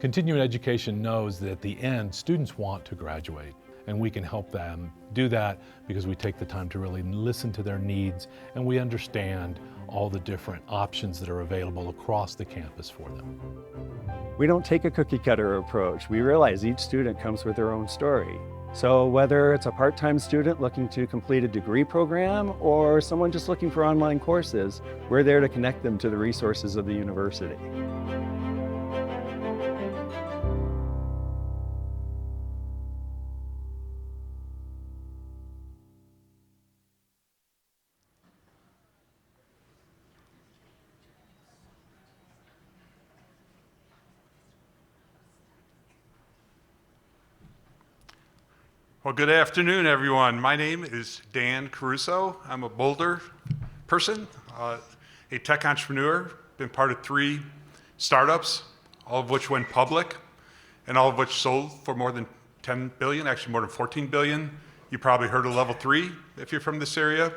Continuing education knows that at the end, students want to graduate, and we can help them do that because we take the time to really listen to their needs and we understand all the different options that are available across the campus for them. We don't take a cookie cutter approach. We realize each student comes with their own story. So whether it's a part-time student looking to complete a degree program or someone just looking for online courses, we're there to connect them to the resources of the university. Well, good afternoon, everyone. My name is Dan Caruso. I'm a Boulder person, a tech entrepreneur, been part of 3 startups, all of which went public, and all of which sold for more than 10 billion, actually more than 14 billion. You probably heard of Level 3 if you're from this area.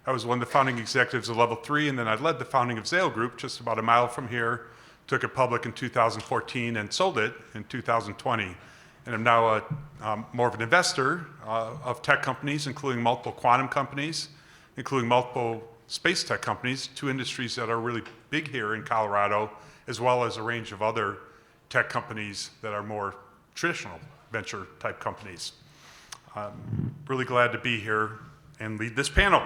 I was one of the founding executives of Level 3, and then I led the founding of Zale Group just about a mile from here, took it public in 2014 and sold it in 2020. And I'm now more of an investor of tech companies, including multiple quantum companies, including multiple space tech companies, 2 industries that are really big here in Colorado, as well as a range of other tech companies that are more traditional venture type companies. I'm really glad to be here and lead this panel.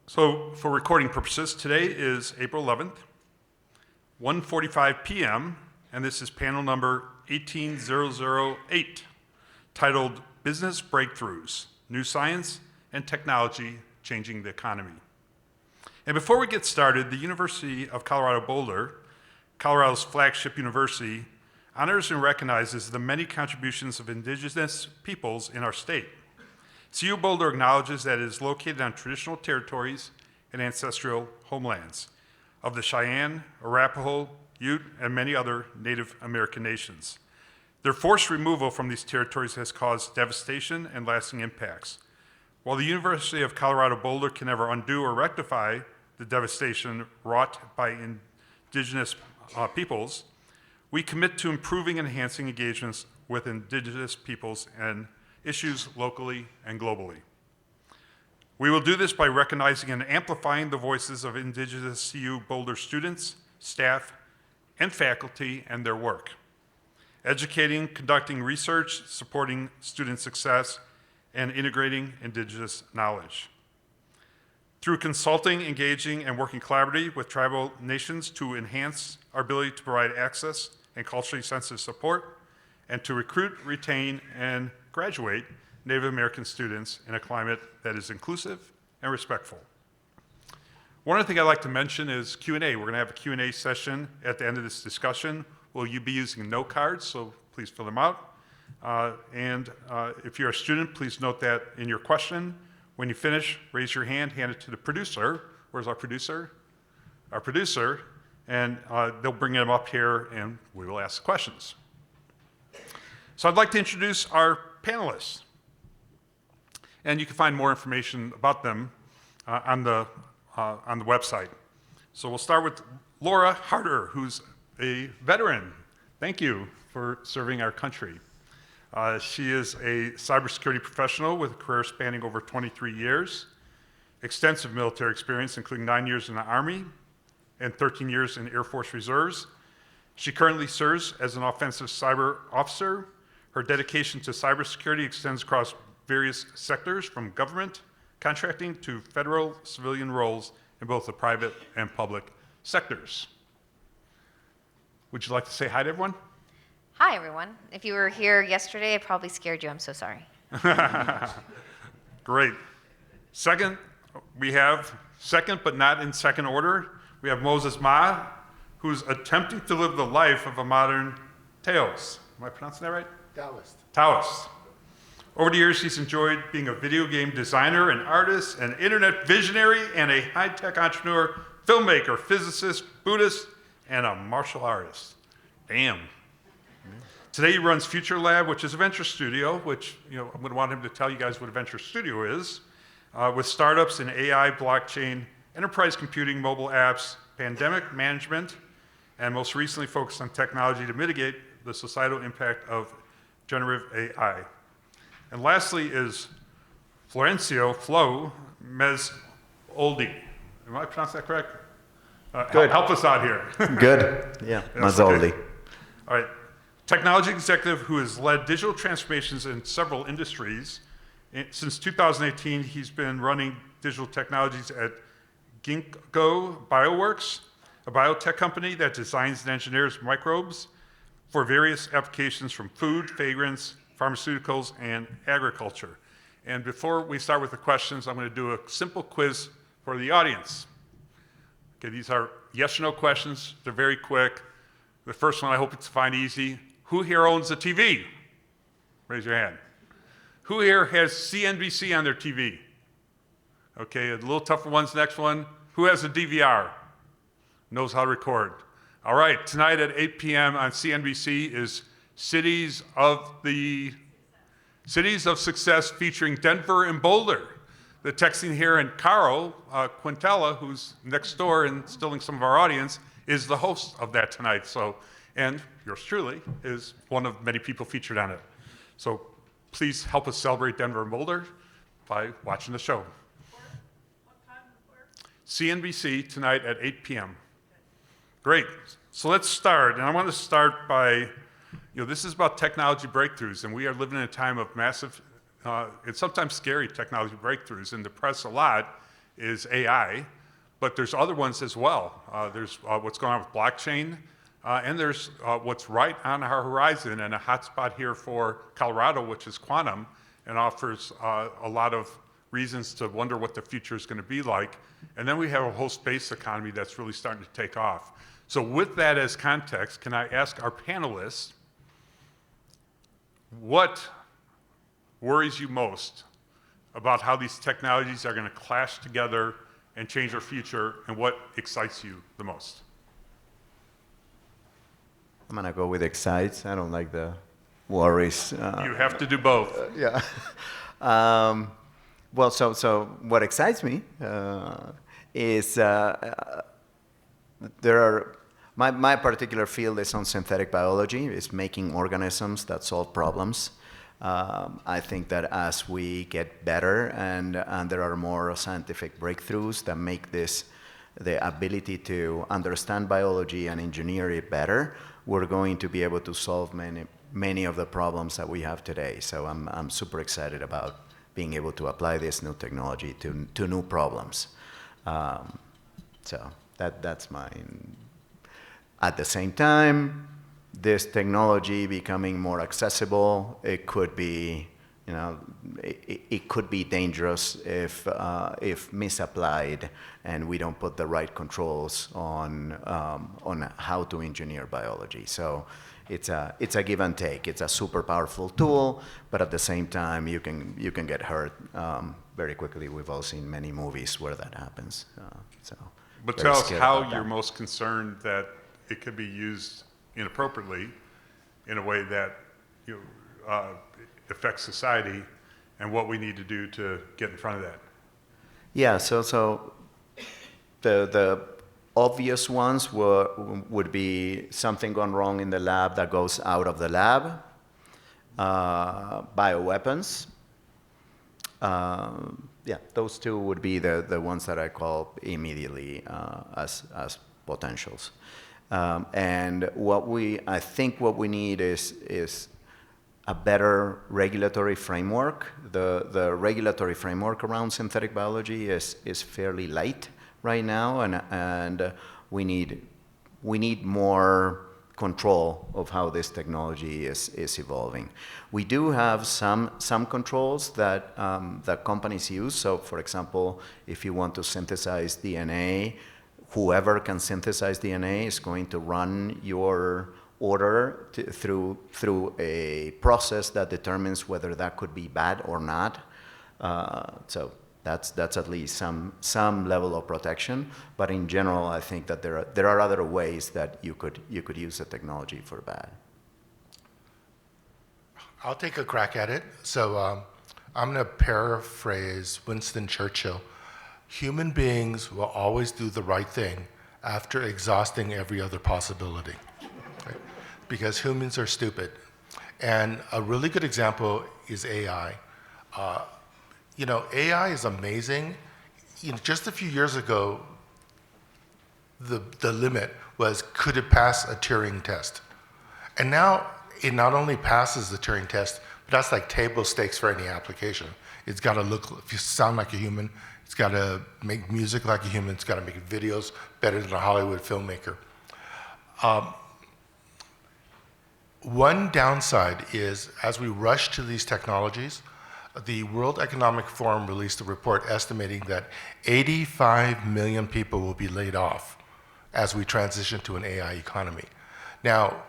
So for recording purposes, today is April 11th. 1:45 p.m., and this is panel number 18008, titled Business Breakthroughs, New Science and Technology Changing the Economy. And before we get started, the University of Colorado Boulder, Colorado's flagship university, honors and recognizes the many contributions of indigenous peoples in our state. CU Boulder acknowledges that it is located on traditional territories and ancestral homelands of the Cheyenne, Arapaho, Ute, and many other Native American nations. Their forced removal from these territories has caused devastation and lasting impacts. While the University of Colorado Boulder can never undo or rectify the devastation wrought by indigenous peoples, we commit to improving and enhancing engagements with indigenous peoples and issues locally and globally. We will do this by recognizing and amplifying the voices of Indigenous CU Boulder students, staff, and faculty and their work. Educating, conducting research, supporting student success, and integrating Indigenous knowledge. Through consulting, engaging, and working collaboratively with tribal nations to enhance our ability to provide access and culturally sensitive support, and to recruit, retain, and graduate Native American students in a climate that is inclusive and respectful. One other thing I'd like to mention is Q&A. We're going to have a Q&A session at the end of this discussion. Will you be using note cards, so please fill them out. If you're a student, please note that in your question. When you finish, raise your hand, hand it to the producer. Where's our producer? Our producer, and they'll bring them up here and we will ask questions. So I'd like to introduce our panelists. And you can find more information about them on the website. So we'll start with Laura Harder, who's a veteran. Thank you for serving our country. She is a cybersecurity professional with a career spanning over 23 years, extensive military experience, including 9 years in the Army and 13 years in Air Force Reserves. She currently serves as an offensive cyber officer. Her dedication to cybersecurity extends across various sectors, from government contracting to federal civilian roles in both the private and public sectors. Would you like to say hi to everyone? Hi, everyone. If you were here yesterday, I probably scared you. I'm so sorry. Great. Second, we have, second but not in second order, we have Moses Ma, who's attempting to live the life of a modern Taoist. Am I pronouncing that right? Taoist. Over the years, he's enjoyed being a video game designer, an artist, an internet visionary, and a high-tech entrepreneur, filmmaker, physicist, Buddhist, and a martial artist. Damn. Today he runs Future Lab, which is a venture studio, which I'm going to want him to tell you guys what a venture studio is, with startups in AI, blockchain, enterprise computing, mobile apps, pandemic management, and most recently focused on technology to mitigate the societal impact of generative AI. And lastly is Florencio Mazzoldi. Am I pronouncing that correct? Good. Help us out here. Good. Yeah, Mazzoldi. Okay. All right. Technology executive who has led digital transformations in several industries. Since 2018, he's been running digital technologies at Ginkgo Bioworks, a biotech company that designs and engineers microbes for various applications from food, fragrance, pharmaceuticals, and agriculture. And before we start with the questions, I'm going to do a simple quiz for the audience. Okay, these are yes or no questions. They're very quick. The first one I hope it's find easy. Who here owns a TV? Raise your hand. Who here has CNBC on their TV? Okay, a little tougher one's next one. Who has a DVR? Knows how to record. All right, tonight at 8 p.m. on CNBC is Cities of Success featuring Denver and Boulder. The texting here, and Caro Quintella, who's next door and stealing some of our audience, is the host of that tonight. So, and yours truly is one of many people featured on it. So please help us celebrate Denver and Boulder by watching the show. What time and where? CNBC tonight at 8 p.m. Great. So let's start. And I want to start by, this is about technology breakthroughs, and we are living in a time of massive, and sometimes scary technology breakthroughs. And the press a lot is AI, but there's other ones as well. There's what's going on with blockchain, and there's what's right on our horizon and a hotspot here for Colorado, which is quantum, and offers a lot of reasons to wonder what the future is going to be like. And then we have a whole space economy that's really starting to take off. So with that as context, can I ask our panelists, what worries you most about how these technologies are going to clash together and change our future, and what excites you the most? I'm going to go with excites. I don't like the worries. You have to do both. Yeah. Well, so what excites me is my particular field is on synthetic biology. It's making organisms that solve problems. I think that as we get better and there are more scientific breakthroughs that make this the ability to understand biology and engineer it better, we're going to be able to solve many of the problems that we have today. So I'm super excited about being able to apply this new technology to new problems. So that's mine. At the same time, this technology becoming more accessible, it could be, it could be dangerous if misapplied and we don't put the right controls on how to engineer biology. So it's a give and take. It's a super powerful tool, but at the same time, you can get hurt very quickly. We've all seen many movies where that happens. But tell us how you're most concerned that it could be used inappropriately in a way that affects society, and what we need to do to get in front of that. Yeah, so the obvious ones would be something gone wrong in the lab that goes out of the lab, bioweapons. Yeah, those two would be the ones that I call immediately as potentials. And I think what we need is a better regulatory framework. The regulatory framework around synthetic biology is fairly light right now, and we need more control of how this technology is evolving. We do have some controls that companies use. So, for example, if you want to synthesize DNA, whoever can synthesize DNA is going to run your order through a process that determines whether that could be bad or not. So that's at least some level of protection. But in general, I think that there are other ways that you could use the technology for bad. I'll take a crack at it. So I'm going to paraphrase Winston Churchill. human beings will always do the right thing after exhausting every other possibility, right? Because humans are stupid. And a really good example is AI. AI is amazing. Just a few years ago, the limit was, could it pass a Turing test? And now it not only passes the Turing test, but that's like table stakes for any application. It's got to sound like a human. It's got to make music like a human. It's got to make videos better than a Hollywood filmmaker. One downside is, as we rush to these technologies, the World Economic Forum released a report estimating that 85 million people will be laid off as we transition to an AI economy. Now,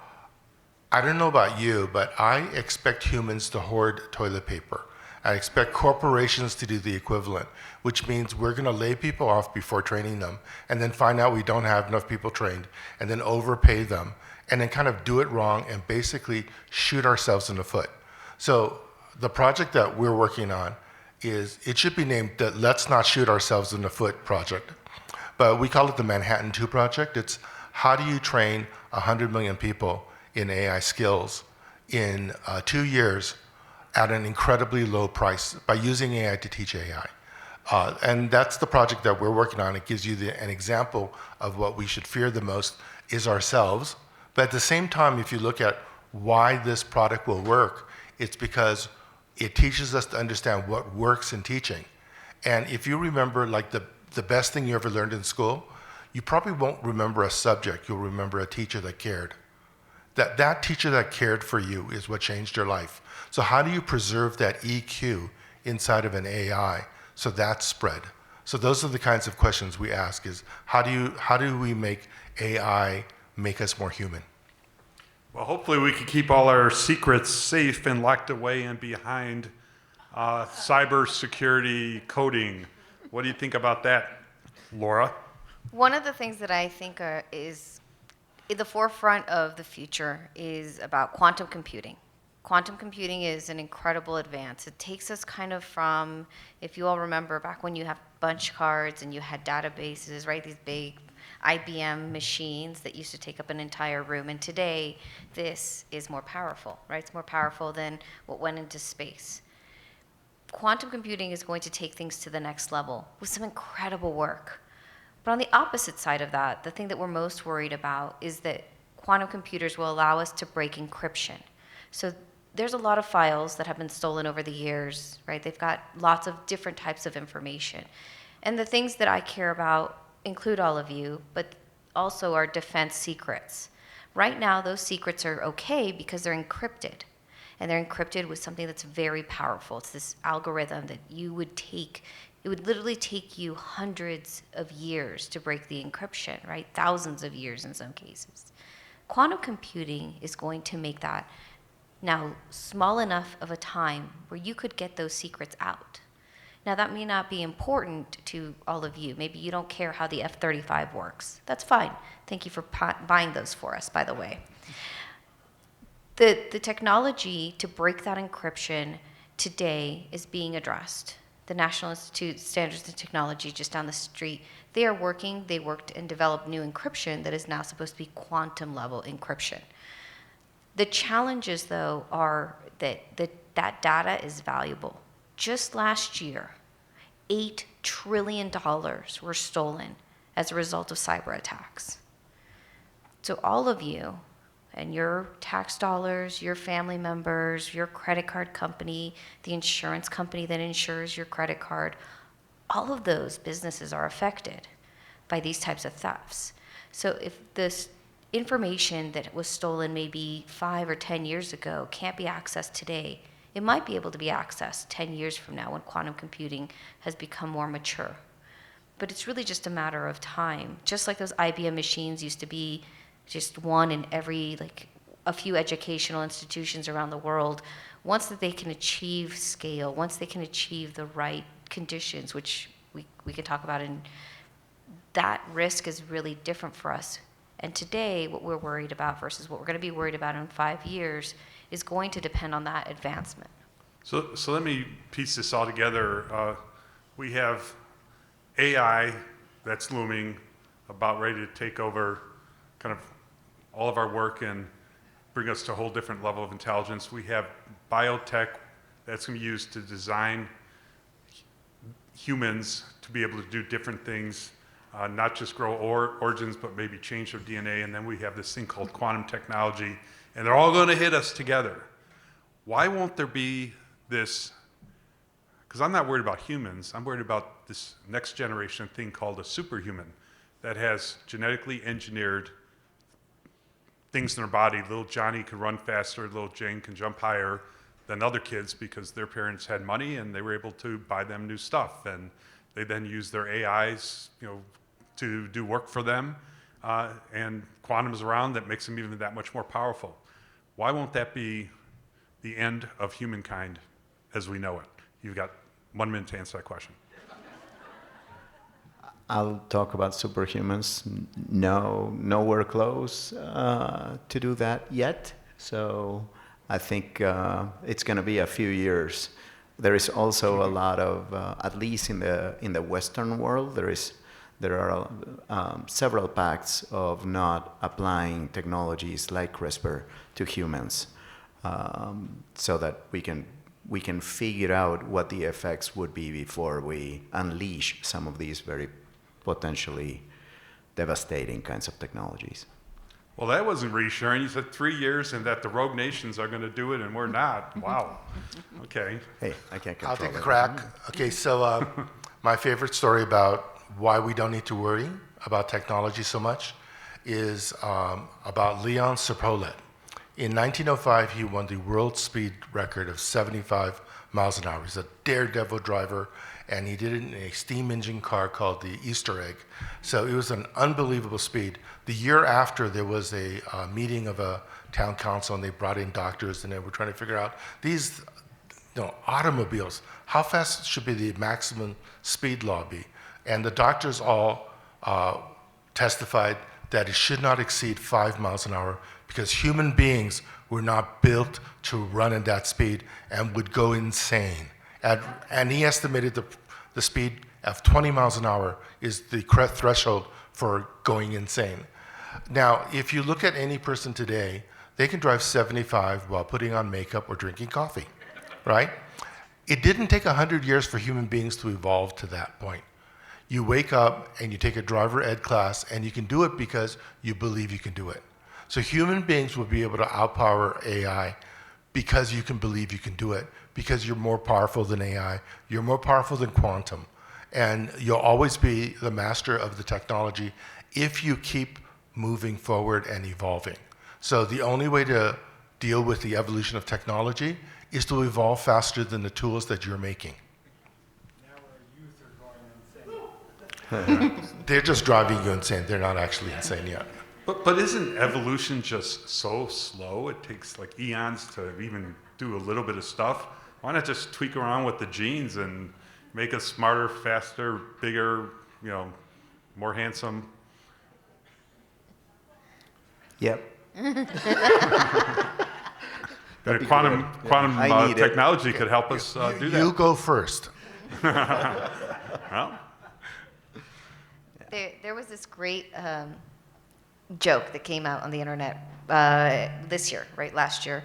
I don't know about you, but I expect humans to hoard toilet paper. I expect corporations to do the equivalent, which means we're going to lay people off before training them, and then find out we don't have enough people trained, and then overpay them, and then kind of do it wrong and basically shoot ourselves in the foot. So the project that we're working on it should be named the Let's Not Shoot Ourselves in the Foot project. But we call it the Manhattan 2 project. It's how do you train 100 million people in AI skills in 2 years at an incredibly low price by using AI to teach AI. And that's the project that we're working on. It gives you an example of what we should fear the most is ourselves. But at the same time, if you look at why this product will work, it's because it teaches us to understand what works in teaching. And if you remember like the best thing you ever learned in school, you probably won't remember a subject, you'll remember a teacher that cared. That teacher that cared for you is what changed your life. So how do you preserve that EQ inside of an AI so that's spread? So those are the kinds of questions we ask is, how do we make AI make us more human? Well, hopefully we can keep all our secrets safe and locked away and behind cybersecurity coding. What do you think about that, Laura? One of the things that I think is in the forefront of the future is about quantum computing. Quantum computing is an incredible advance. It takes us kind of from, if you all remember back when you have bunch cards and you had databases, right? These big IBM machines that used to take up an entire room. And today, this is more powerful, right? It's more powerful than what went into space. Quantum computing is going to take things to the next level with some incredible work. But on the opposite side of that, the thing that we're most worried about is that quantum computers will allow us to break encryption. So there's a lot of files that have been stolen over the years, right? They've got lots of different types of information. And the things that I care about include all of you, but also our defense secrets. Right now, those secrets are okay because they're encrypted. And they're encrypted with something that's very powerful. It's this algorithm that you would take. It would literally take you hundreds of years to break the encryption, right? Thousands of years in some cases. Quantum computing is going to make that now small enough of a time where you could get those secrets out. Now that may not be important to all of you. Maybe you don't care how the F-35 works. That's fine. Thank you for buying those for us, by the way. The technology to break that encryption today is being addressed. The National Institute of Standards and Technology just down the street, they worked and developed new encryption that is now supposed to be quantum level encryption. The challenges though are that that data is valuable. Just last year, $8 trillion were stolen as a result of cyber attacks. So all of you and your tax dollars, your family members, your credit card company, the insurance company that insures your credit card, all of those businesses are affected by these types of thefts. So if this information that was stolen maybe 5 or 10 years ago can't be accessed today, it might be able to be accessed 10 years from now when quantum computing has become more mature. But it's really just a matter of time. Just like those IBM machines used to be just one in every, like a few educational institutions around the world, once that they can achieve scale, once they can achieve the right conditions, which we can talk about, and that risk is really different for us. And today, what we're worried about versus what we're going to be worried about in 5 years is going to depend on that advancement. So let me piece this all together. We have AI that's looming, about ready to take over kind of all of our work and bring us to a whole different level of intelligence. We have biotech that's going to be used to design humans to be able to do different things, not just grow origins, but maybe change their DNA. And then we have this thing called quantum technology, and they're all going to hit us together. Why won't there be this? Because I'm not worried about humans. I'm worried about this next generation thing called a superhuman that has genetically engineered things in their body. Little Johnny can run faster, little Jane can jump higher than other kids because their parents had money and they were able to buy them new stuff. And they then use their AIs, to do work for them. And quantum's around that makes them even that much more powerful. Why won't that be the end of humankind as we know it? You've got 1 minute to answer that question. I'll talk about superhumans. No, nowhere close to do that yet. So I think it's going to be a few years. There is also a lot of, at least in the Western world, there are several pacts of not applying technologies like CRISPR to humans, so that we can figure out what the effects would be before we unleash some of these very potentially devastating kinds of technologies. Well, that wasn't reassuring. You said 3 years and that the rogue nations are going to do it and we're not. Wow. Okay. Hey, I can't control I'll take a it. crack. Okay, so my favorite story about why we don't need to worry about technology so much is about Leon Serpolet. In 1905, he won the world speed record of 75 miles an hour. He's a daredevil driver, and he did it in a steam engine car called the Easter Egg. So it was an unbelievable speed. The year after, there was a meeting of a town council, and they brought in doctors, and they were trying to figure out these automobiles, how fast should be the maximum speed law be? And the doctors all testified that it should not exceed 5 miles an hour because human beings were not built to run at that speed and would go insane. And he estimated the speed of 20 miles an hour is the correct threshold for going insane. Now, if you look at any person today, they can drive 75 while putting on makeup or drinking coffee, right? It didn't take 100 years for human beings to evolve to that point. You wake up and you take a driver ed class, and you can do it because you believe you can do it. So human beings will be able to outpower AI because you can believe you can do it, because you're more powerful than AI, you're more powerful than quantum, and you'll always be the master of the technology if you keep moving forward and evolving. So the only way to deal with the evolution of technology is to evolve faster than the tools that you're making. Now our youth are going insane. They're just driving you insane. They're not actually insane yet. But isn't evolution just so slow? It takes like eons to even do a little bit of stuff. Why not just tweak around with the genes and make us smarter, faster, bigger, more handsome? Yep. Quantum I need it. technology could help us do that. You go first. Well, There was this great joke that came out on the internet this year, right, last year.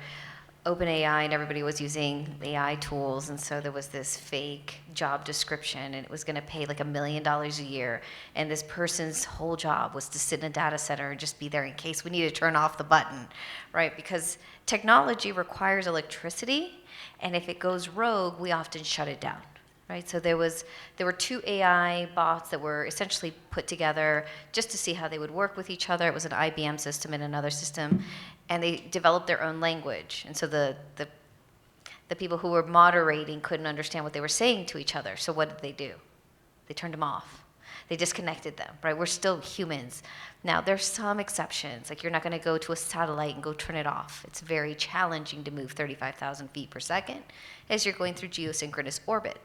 OpenAI and everybody was using AI tools, and so there was this fake job description, and it was going to pay like $1 million a year, and this person's whole job was to sit in a data center and just be there in case we need to turn off the button, right? Because technology requires electricity, and if it goes rogue, we often shut it down. Right, so there were 2 AI bots that were essentially put together just to see how they would work with each other. It was an IBM system and another system, and they developed their own language. And so the people who were moderating couldn't understand what they were saying to each other. So what did they do? They turned them off. They disconnected them. Right, we're still humans. Now there's some exceptions, like you're not going to go to a satellite and go turn it off. It's very challenging to move 35,000 feet per second as you're going through geosynchronous orbit.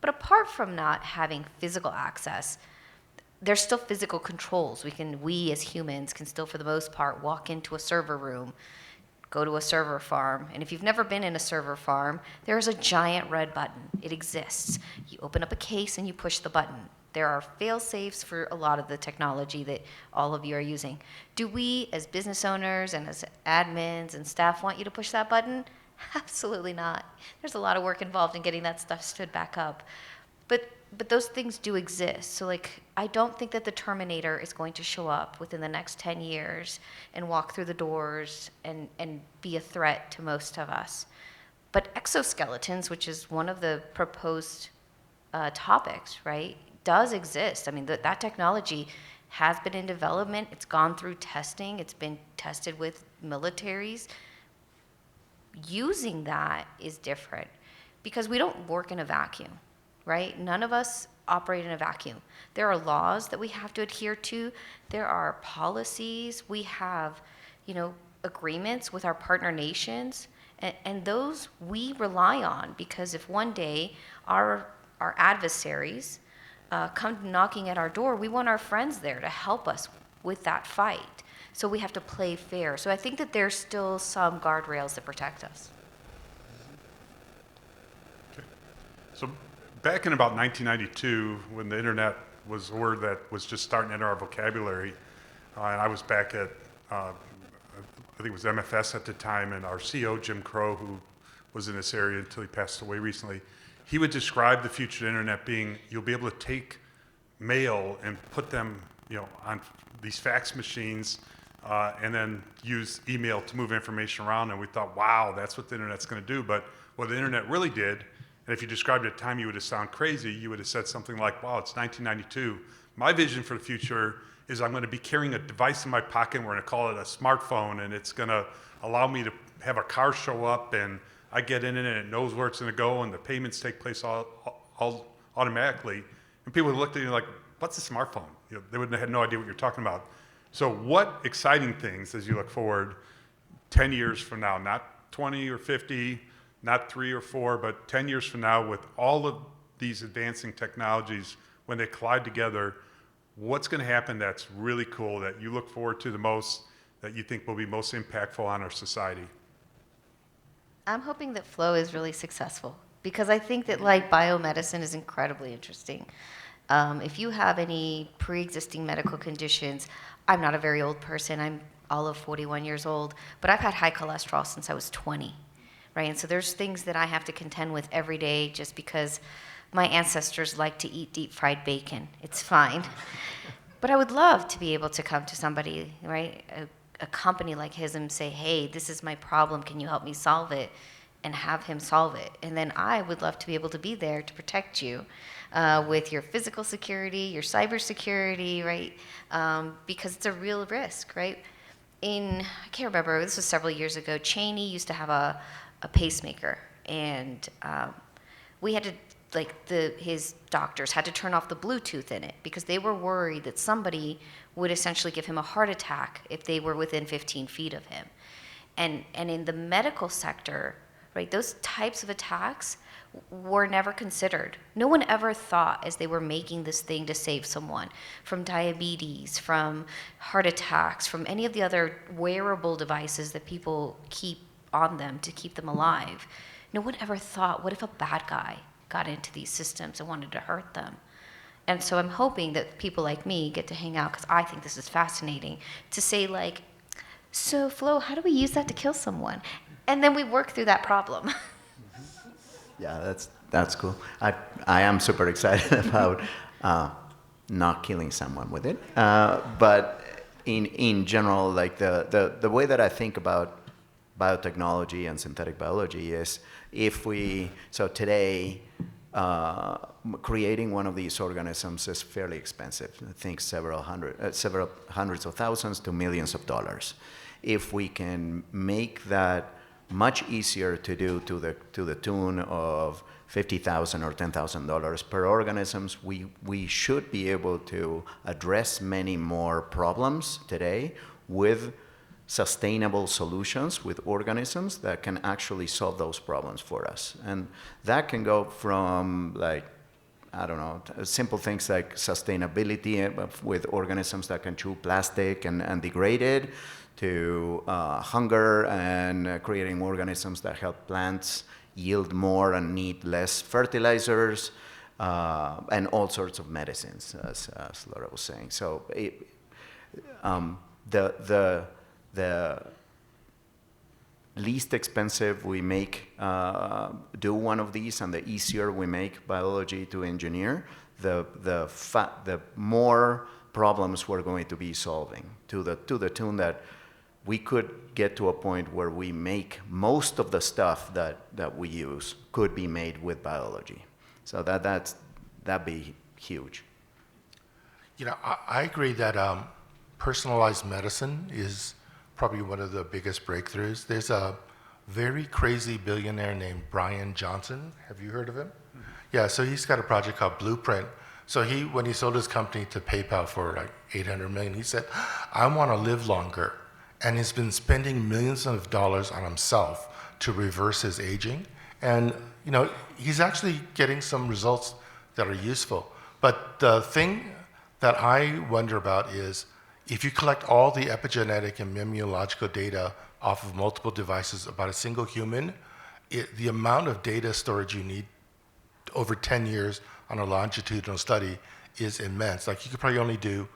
But apart from not having physical access, there's still physical controls. We as humans can still, for the most part, walk into a server room, go to a server farm, and if you've never been in a server farm, there's a giant red button. It exists. You open up a case and you push the button. There are fail-safes for a lot of the technology that all of you are using. Do we, as business owners and as admins and staff, want you to push that button? Absolutely not. There's a lot of work involved in getting that stuff stood back up. But those things do exist. So like, I don't think that the Terminator is going to show up within the next 10 years and walk through the doors and be a threat to most of us. But exoskeletons, which is one of the proposed topics, right, does exist. I mean, that technology has been in development. It's gone through testing. It's been tested with militaries. Using that is different because we don't work in a vacuum, right? None of us operate in a vacuum. There are laws that we have to adhere to. There are policies. We have, agreements with our partner nations, and those we rely on because if one day our adversaries come knocking at our door, we want our friends there to help us with that fight. So we have to play fair. So I think that there's still some guardrails that protect us. Okay. So back in about 1992, when the internet was a word that was just starting to enter our vocabulary, and I was back at, I think it was MFS at the time, and our CEO, Jim Crow, who was in this area until he passed away recently, he would describe the future of the internet being, you'll be able to take mail and put them, on these fax machines, and then use email to move information around. And we thought, wow, that's what the internet's going to do. But what the internet really did, and if you described it at the time, you would have sounded crazy. You would have said something like, wow, it's 1992. My vision for the future is I'm going to be carrying a device in my pocket. And we're going to call it a smartphone, and it's going to allow me to have a car show up, and I get in it, and it knows where it's going to go, and the payments take place all automatically. And people would look at you like, what's a smartphone? They would have had no idea what you're talking about. So what exciting things, as you look forward 10 years from now, not 20 or 50, not 3 or 4, but 10 years from now, with all of these advancing technologies, when they collide together, what's going to happen that's really cool, that you look forward to the most, that you think will be most impactful on our society? I'm hoping that flow is really successful because I think that like biomedicine is incredibly interesting. If you have any pre-existing medical conditions, I'm not a very old person. I'm all of 41 years old, but I've had high cholesterol since I was 20, right? And so there's things that I have to contend with every day just because my ancestors like to eat deep fried bacon. It's fine. But I would love to be able to come to somebody, right, a company like his and say, hey, this is my problem, can you help me solve it? And have him solve it. And then I would love to be able to be there to protect you with your physical security, your cyber security, right? Because it's a real risk, right? I can't remember, this was several years ago, Cheney used to have a pacemaker, and we had to, his doctors had to turn off the Bluetooth in it because they were worried that somebody would essentially give him a heart attack if they were within 15 feet of him. And in the medical sector, right, those types of attacks were never considered. No one ever thought as they were making this thing to save someone from diabetes, from heart attacks, from any of the other wearable devices that people keep on them to keep them alive. No one ever thought, what if a bad guy got into these systems and wanted to hurt them? And so I'm hoping that people like me get to hang out because I think this is fascinating to say like, so Flo, how do we use that to kill someone? And then we work through that problem. Yeah, that's cool. I am super excited about not killing someone with it. But in general, like the way that I think about biotechnology and synthetic biology is today, creating one of these organisms is fairly expensive. I think several hundreds of thousands to millions of dollars. If we can make that much easier to do to the tune of $50,000 or $10,000 per organisms, we should be able to address many more problems today with sustainable solutions with organisms that can actually solve those problems for us. And that can go from simple things like sustainability with organisms that can chew plastic and degrade it, to hunger and creating organisms that help plants yield more and need less fertilizers, and all sorts of medicines, as Laura was saying. So the least expensive we make do one of these, and the easier we make biology to engineer, the more problems we're going to be solving, to the tune that we could get to a point where we make most of the stuff that we use could be made with biology. So that'd be huge. You know, I agree that personalized medicine is probably one of the biggest breakthroughs. There's a very crazy billionaire named Brian Johnson. Have you heard of him? Mm-hmm. Yeah, so he's got a project called Blueprint. So when he sold his company to PayPal for like $800 million, he said, I want to live longer. And he's been spending millions of dollars on himself to reverse his aging. And, you know, he's actually getting some results that are useful. But the thing that I wonder about is, if you collect all the epigenetic and immunological data off of multiple devices about a single human, the amount of data storage you need over 10 years on a longitudinal study is immense. Like, you could probably only do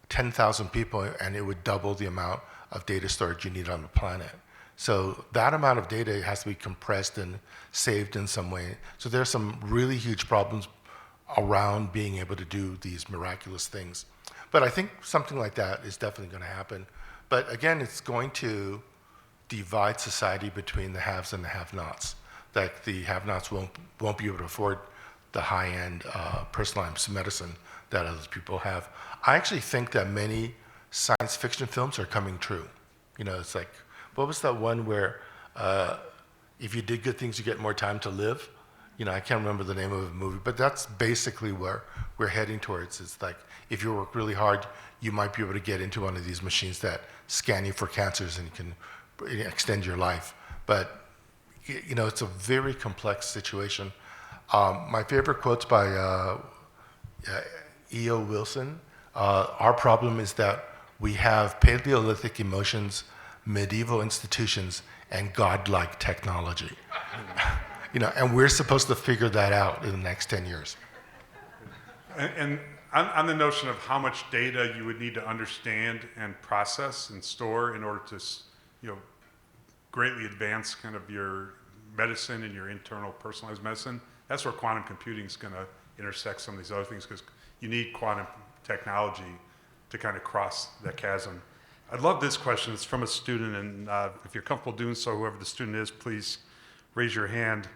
10,000 people, and it would double the amount of data storage you need on the planet. So that amount of data has to be compressed and saved in some way. So there's some really huge problems around being able to do these miraculous things. But I think something like that is definitely going to happen. But again, it's going to divide society between the haves and the have-nots. That the have-nots won't be able to afford the high-end personalized medicine that other people have. I actually think that many science fiction films are coming true. You know, it's like, what was that one where if you did good things, you get more time to live? You know, I can't remember the name of the movie, but that's basically where we're heading towards. It's like, if you work really hard, you might be able to get into one of these machines that scan you for cancers and can extend your life. But, you know, it's a very complex situation. My favorite quote's by E.O. Wilson. Our problem is that we have Paleolithic emotions, medieval institutions, and godlike technology. You know, and we're supposed to figure that out in the next 10 years. And on the notion of how much data you would need to understand and process and store in order to, you know, greatly advance kind of your medicine and your internal personalized medicine, that's where quantum computing is going to intersect some of these other things, because you need quantum technology to kind of cross that chasm. I love this question. It's from a student, and if you're comfortable doing so, whoever the student is, please raise your hand,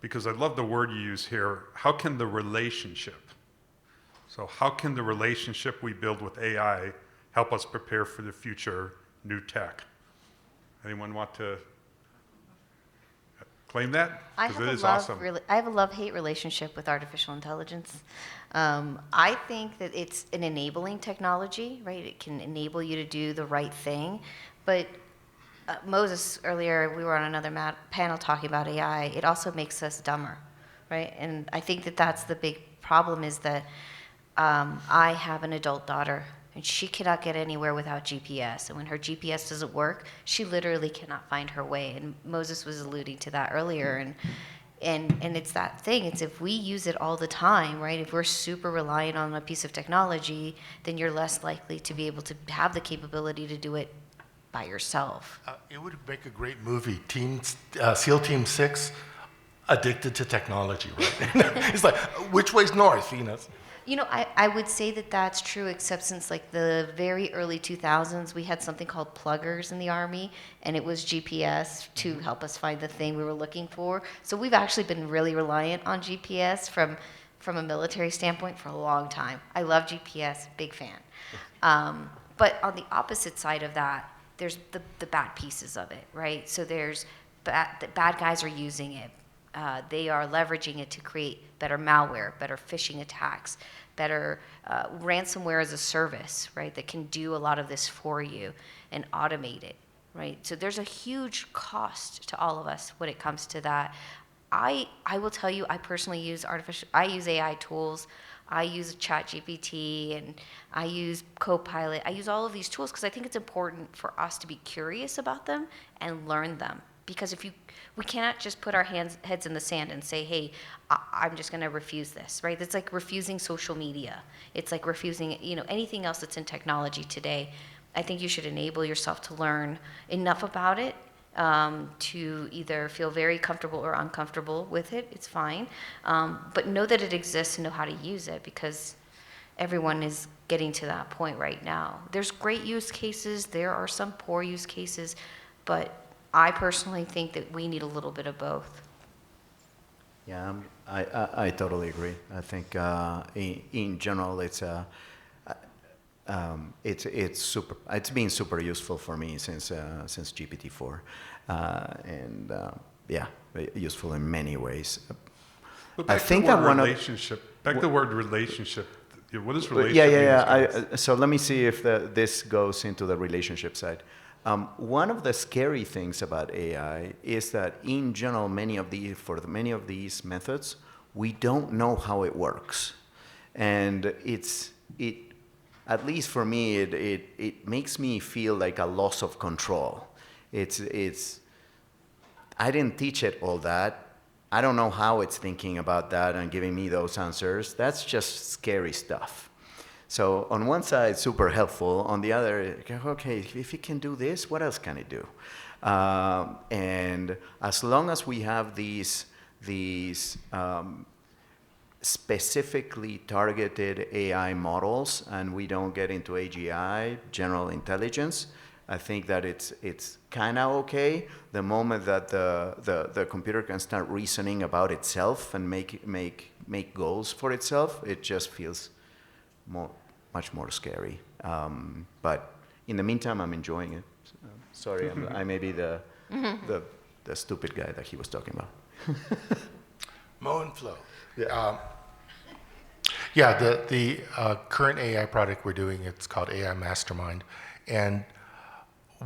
because I love the word you use here. How can the relationship, so how can the relationship we build with AI help us prepare for the future new tech? Anyone want to claim that? Because it is awesome. I have a love-hate relationship with artificial intelligence. I think that it's an enabling technology, right? It can enable you to do the right thing. But Moses, earlier, we were on another panel talking about AI. It also makes us dumber, right? And I think that that's the big problem, is that I have an adult daughter, and she cannot get anywhere without GPS. And when her GPS doesn't work, she literally cannot find her way. And Moses was alluding to that earlier. And it's that thing. It's if we use it all the time, right? If we're super reliant on a piece of technology, then you're less likely to be able to have the capability to do it by yourself. It would make a great movie. SEAL Team 6, addicted to technology, right? It's like, which way's north, you know? You know, I would say that that's true, except since like the very early 2000s, we had something called pluggers in the Army, and it was GPS to help us find the thing we were looking for. So we've actually been really reliant on GPS from a military standpoint for a long time. I love GPS, big fan. But on the opposite side of that, there's the bad pieces of it, right? So there's the bad guys are using it. They are leveraging it to create better malware, better phishing attacks, better ransomware as a service, right, that can do a lot of this for you and automate it, right? So there's a huge cost to all of us when it comes to that. I will tell you, I personally use AI tools. I use ChatGPT, and I use Copilot. I use all of these tools because I think it's important for us to be curious about them and learn them, because we cannot just put our heads in the sand and say, hey, I'm just going to refuse this, right? It's like refusing social media. It's like refusing, anything else that's in technology today. I think you should enable yourself to learn enough about it to either feel very comfortable or uncomfortable with it. It's fine. But know that it exists and know how to use it, because everyone is getting to that point right now. There's great use cases. There are some poor use cases. But I personally think that we need a little bit of both. Yeah, I totally agree. I think in general it's super. It's been super useful for me since GPT-4, and yeah, useful in many ways. But back I think to the that word one of relationship. Back to the word relationship. What is relationship? Yeah. So let me see if this goes into the relationship side. One of the scary things about AI is that, in general, many of these methods, we don't know how it works, and at least for me, it makes me feel like a loss of control. I didn't teach it all that. I don't know how it's thinking about that and giving me those answers. That's just scary stuff. So on one side, super helpful. On the other, okay, if it can do this, what else can it do? And as long as we have these specifically targeted AI models and we don't get into AGI, general intelligence, I think that it's kind of okay. The moment that the computer can start reasoning about itself and make goals for itself, it just feels much more scary. But in the meantime, I'm enjoying it. Sorry, I may be the stupid guy that he was talking about. Mo and Flo. Yeah. The current AI product we're doing, it's called AI Mastermind, and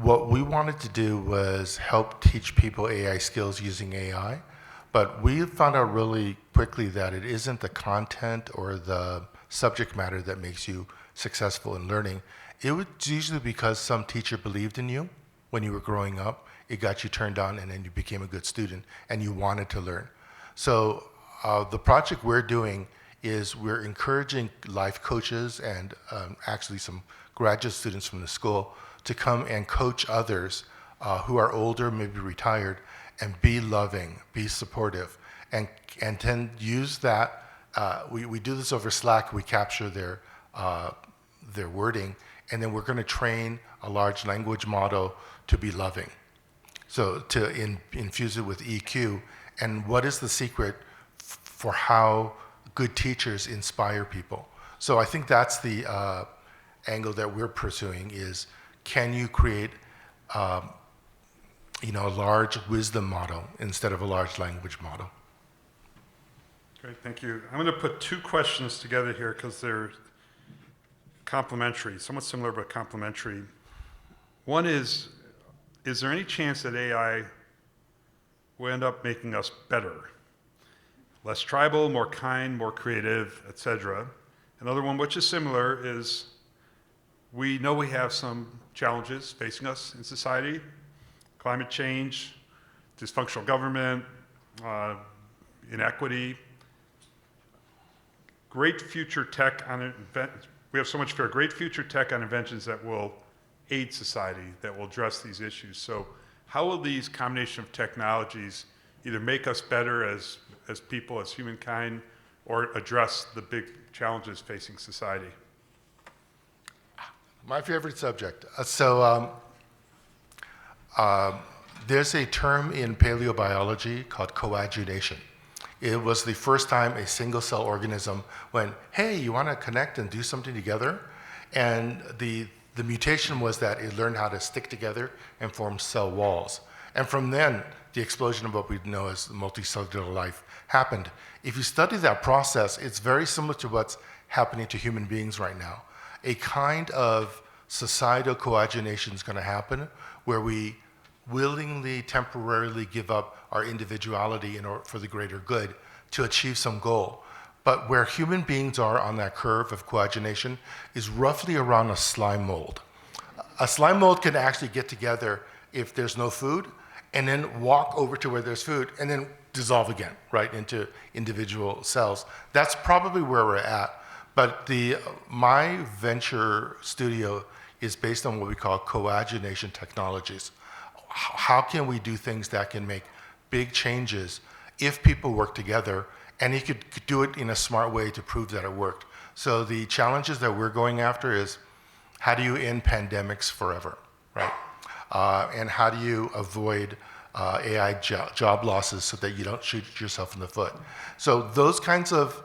what we wanted to do was help teach people AI skills using AI, but we found out really quickly that it isn't the content or the subject matter that makes you successful in learning. It was usually because some teacher believed in you when you were growing up. It got you turned on, and then you became a good student, and you wanted to learn. So the project we're doing is we're encouraging life coaches and actually some graduate students from the school to come and coach others who are older, maybe retired, and be loving, be supportive, and then use that. We do this over Slack. We capture their wording, and then we're going to train a large language model to be loving. So to infuse it with EQ. And what is the secret for how good teachers inspire people? So I think that's the angle that we're pursuing is, can you create a large wisdom model instead of a large language model? Great, thank you. I'm going to put two questions together here because they're complementary, somewhat similar but complementary. One is there any chance that AI will end up making us better? Less tribal, more kind, more creative, etc. Another one, which is similar, is we know we have some challenges facing us in society: climate change, dysfunctional government, inequity. Great future tech we have so much fear. Great future tech on inventions that will aid society, that will address these issues. So how will these combination of technologies either make us better as people, as humankind, or address the big challenges facing society? My favorite subject. There's a term in paleobiology called coadjuvation. It was the first time a single-cell organism went, hey, you want to connect and do something together? And the mutation was that it learned how to stick together and form cell walls. And from then, the explosion of what we know as multicellular life happened. If you study that process, it's very similar to what's happening to human beings right now. A kind of societal coadjuvation is going to happen where we willingly, temporarily give up our individuality in order for the greater good to achieve some goal. But where human beings are on that curve of coadjuvation is roughly around a slime mold. A slime mold can actually get together if there's no food, and then walk over to where there's food, and then dissolve again, right, into individual cells. That's probably where we're at. But my venture studio is based on what we call coagination technologies. How can we do things that can make big changes if people work together, and you could do it in a smart way to prove that it worked. So the challenges that we're going after is, how do you end pandemics forever, right? And how do you avoid AI job losses so that you don't shoot yourself in the foot? So those kinds of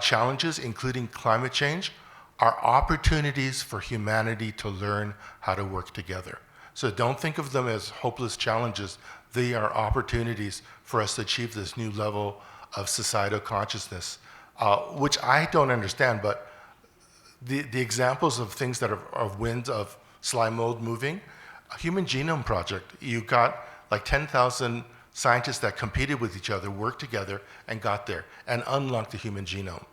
challenges, including climate change, are opportunities for humanity to learn how to work together. So don't think of them as hopeless challenges. They are opportunities for us to achieve this new level of societal consciousness, which I don't understand, but the examples of things that are winds of slime mold moving, a Human Genome Project, you got like 10,000 scientists that competed with each other, worked together, and got there, and unlocked the human genome.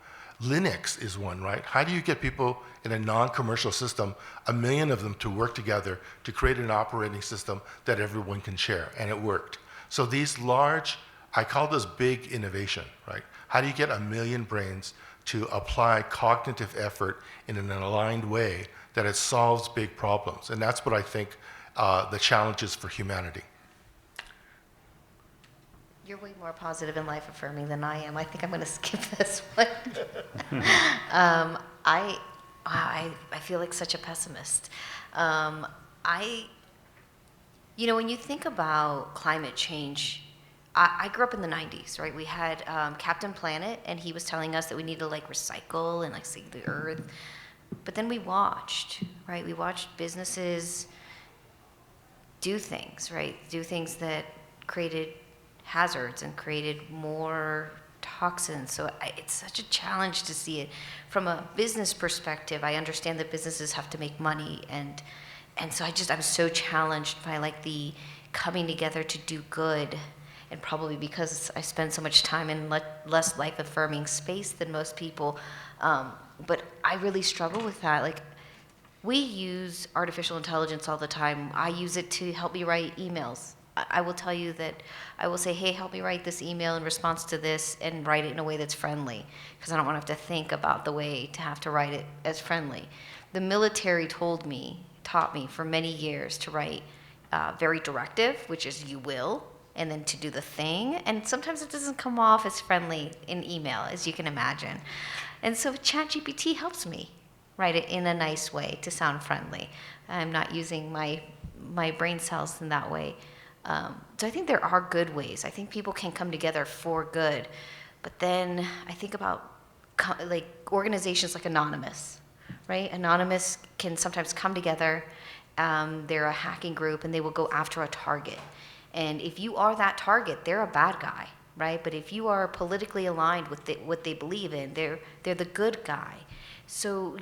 Linux is one, right? How do you get people in a non-commercial system, 1 million of them, to work together to create an operating system that everyone can share? And it worked. So these large, I call this big innovation, right? How do you get 1 million brains to apply cognitive effort in an aligned way that it solves big problems? And that's what I think the challenge is for humanity. You're way more positive and life affirming than I am. I think I'm going to skip this one. I feel like such a pessimist. When you think about climate change, I grew up in the 90s, right? We had Captain Planet, and he was telling us that we need to recycle and save the earth. But then we watched, right? We watched businesses do things, right? Do things that created hazards and created more toxins. So it's such a challenge to see it from a business perspective. I understand that businesses have to make money, and so I'm so challenged by the coming together to do good, and probably because I spend so much time in less life affirming space than most people. But I really struggle with that. We use artificial intelligence all the time. I use it to help me write emails. I will tell you that I will say, hey, help me write this email in response to this, and write it in a way that's friendly, because I don't want to have to think about the way to have to write it as friendly. The military taught me for many years to write very directive, which is you will, and then to do the thing. And sometimes it doesn't come off as friendly in email, as you can imagine. And so ChatGPT helps me write it in a nice way to sound friendly. I'm not using my brain cells in that way. So I think there are good ways. I think people can come together for good. But then I think about organizations like Anonymous, right? Anonymous can sometimes come together. They're a hacking group, and they will go after a target. And if you are that target, they're a bad guy, right? But if you are politically aligned with what they believe in, they're the good guy. So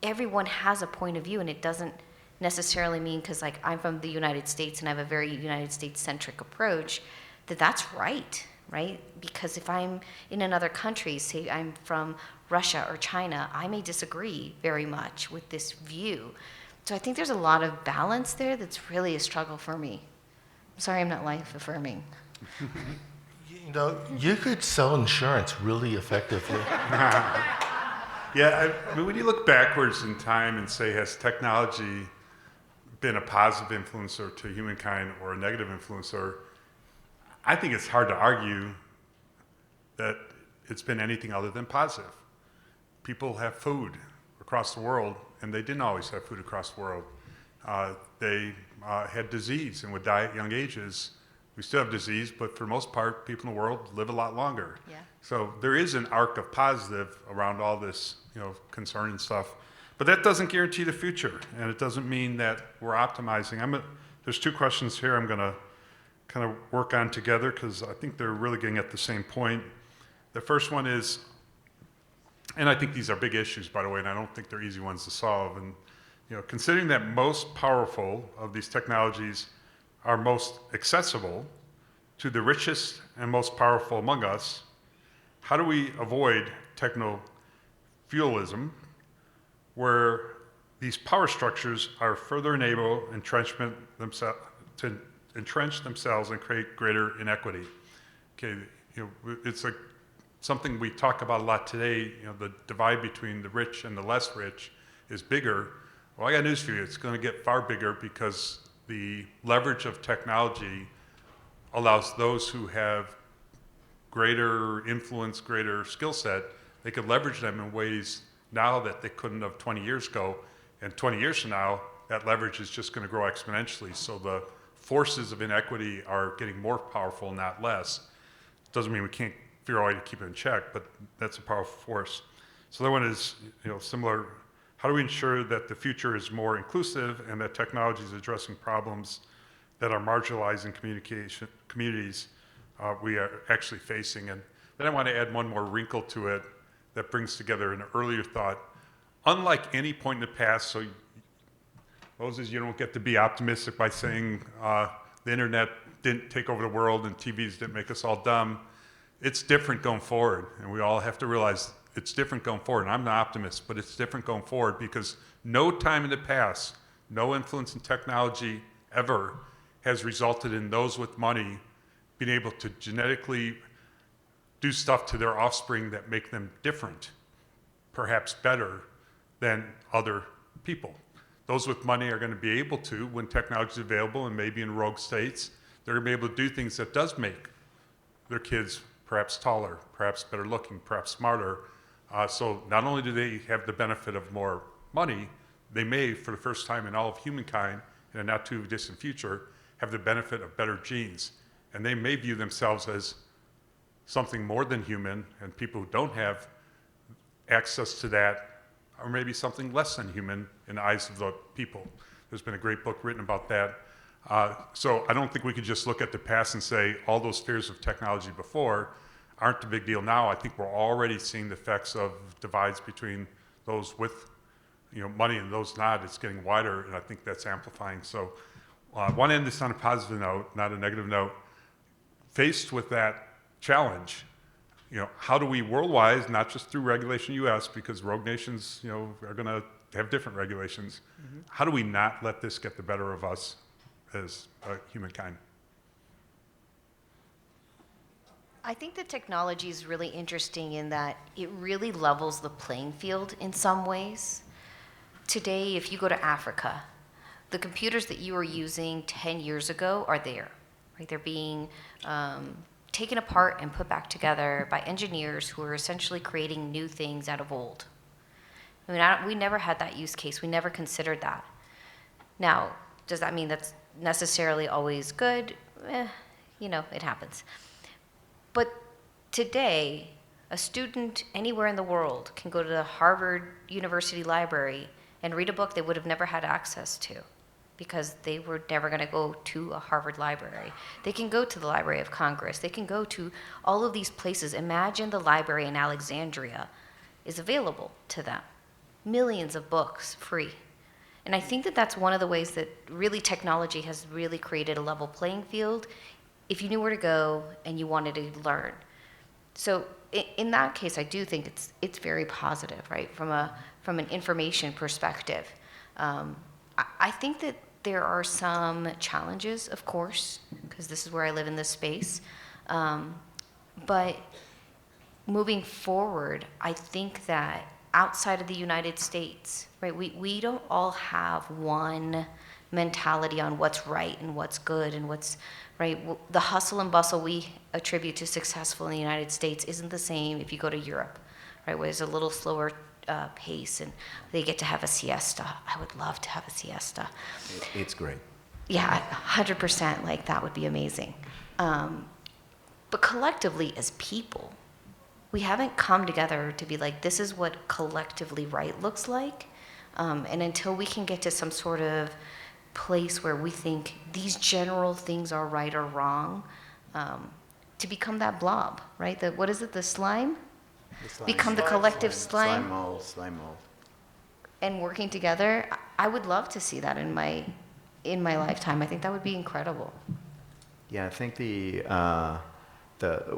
everyone has a point of view, and it doesn't necessarily mean because I'm from the United States and I have a very United States-centric approach, that's right? Because if I'm in another country, say I'm from Russia or China, I may disagree very much with this view. So I think there's a lot of balance there that's really a struggle for me. I'm sorry I'm not life affirming. You could sell insurance really effectively. Yeah, when you look backwards in time and say, has technology been a positive influencer to humankind or a negative influencer, I think it's hard to argue that it's been anything other than positive. People have food across the world, and they didn't always have food across the world. They had disease and would die at young ages. We still have disease, but for the most part, people in the world live a lot longer. Yeah. So there is an arc of positive around all this, concern and stuff. But that doesn't guarantee the future, and it doesn't mean that we're optimizing. There's two questions here I'm going to kind of work on together, because I think they're really getting at the same point. The first one is, and I think these are big issues, by the way, and I don't think they're easy ones to solve. And considering that most powerful of these technologies are most accessible to the richest and most powerful among us, how do we avoid techno-fuelism, where these power structures are further enable entrenchment themselves to entrench themselves and create greater inequity. Okay, it's something we talk about a lot today. The divide between the rich and the less rich is bigger. Well, I got news for you. It's going to get far bigger because the leverage of technology allows those who have greater influence, greater skill set, they could leverage them in ways now that they couldn't have 20 years ago. And 20 years from now, that leverage is just going to grow exponentially. So the forces of inequity are getting more powerful, not less. Doesn't mean we can't figure out a way to keep it in check, but that's a powerful force. So that one is similar. How do we ensure that the future is more inclusive and that technology is addressing problems that are marginalizing communities we are actually facing? And then I want to add one more wrinkle to it that brings together an earlier thought. Unlike any point in the past, so Moses, you don't get to be optimistic by saying the internet didn't take over the world and TVs didn't make us all dumb. It's different going forward, and we all have to realize it's different going forward. And I'm an optimist, but it's different going forward because no time in the past, no influence in technology ever has resulted in those with money being able to genetically do stuff to their offspring that make them different, perhaps better than other people. Those with money are going to be able to, when technology is available and maybe in rogue states, they're going to be able to do things that does make their kids perhaps taller, perhaps better looking, perhaps smarter. So not only do they have the benefit of more money, they may, for the first time in all of humankind, in a not too distant future, have the benefit of better genes. And they may view themselves as something more than human, and people who don't have access to that are maybe something less than human in the eyes of the people. There's been a great book written about that. So I don't think we could just look at the past and say all those fears of technology before aren't a big deal now. I think we're already seeing the effects of divides between those with money and those not. It's getting wider, and I think that's amplifying. So I want to end this on a positive note, not a negative note. Faced with that challenge, how do we worldwide, not just through regulation U.S., because rogue nations, are going to have different regulations. How do we not let this get the better of us as humankind? I think the technology is really interesting in that it really levels the playing field in some ways. Today, if you go to Africa, the computers that you were using 10 years ago are there, right? They're being taken apart and put back together by engineers who are essentially creating new things out of old. I mean, we never had that use case. We never considered that. Now, does that mean that's necessarily always good? It happens. But today, a student anywhere in the world can go to the Harvard University Library and read a book they would have never had access to because they were never going to go to a Harvard library. They can go to the Library of Congress. They can go to all of these places. Imagine the library in Alexandria is available to them. Millions of books free. And I think that that's one of the ways that really technology has really created a level playing field if you knew where to go and you wanted to learn. So in that case, I do think it's very positive, right? From an information perspective. I think that there are some challenges, of course, because this is where I live in this space. But moving forward, I think that outside of the United States, right, we don't all have one mentality on what's right and what's good and what's right. The hustle and bustle we attribute to successful in the United States isn't the same if you go to Europe, right, where there's a little slower pace and they get to have a siesta. I would love to have a siesta. It's great. Yeah, 100%, like that would be amazing. But collectively as people, we haven't come together to be like, this is what collectively right looks like. And until we can get to some sort of place where we think these general things are right or wrong, to become that blob, right? What is it, the slime? Become the collective slime. Slime mold. And working together, I would love to see that in my lifetime. I think that would be incredible. Yeah, I think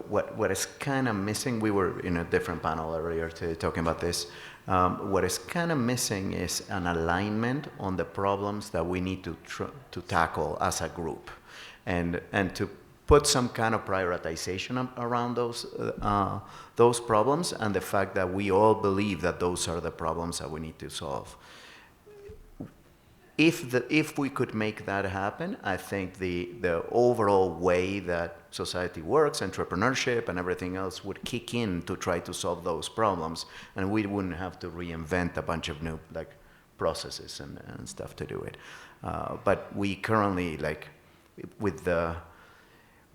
what is kind of missing, we were in a different panel earlier today talking about this, what is kind of missing is an alignment on the problems that we need to tackle as a group. and to put some kind of prioritization around those problems, and the fact that we all believe that those are the problems that we need to solve. If we could make that happen, I think the overall way that society works, entrepreneurship and everything else, would kick in to try to solve those problems, and we wouldn't have to reinvent a bunch of new processes and stuff to do it. But we currently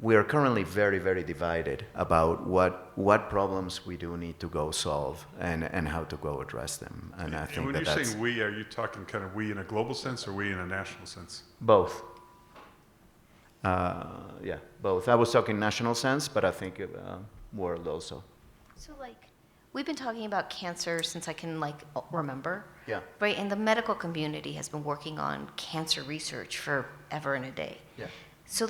we are currently very, very divided about what problems we do need to go solve and how to go address them. And I think when that's you're saying we, are you talking kind of we in a global sense or we in a national sense? both. Yeah, both. I was talking national sense, but I think world also. So we've been talking about cancer since I can remember. Yeah. Right, and the medical community has been working on cancer research forever and a day. Yeah. So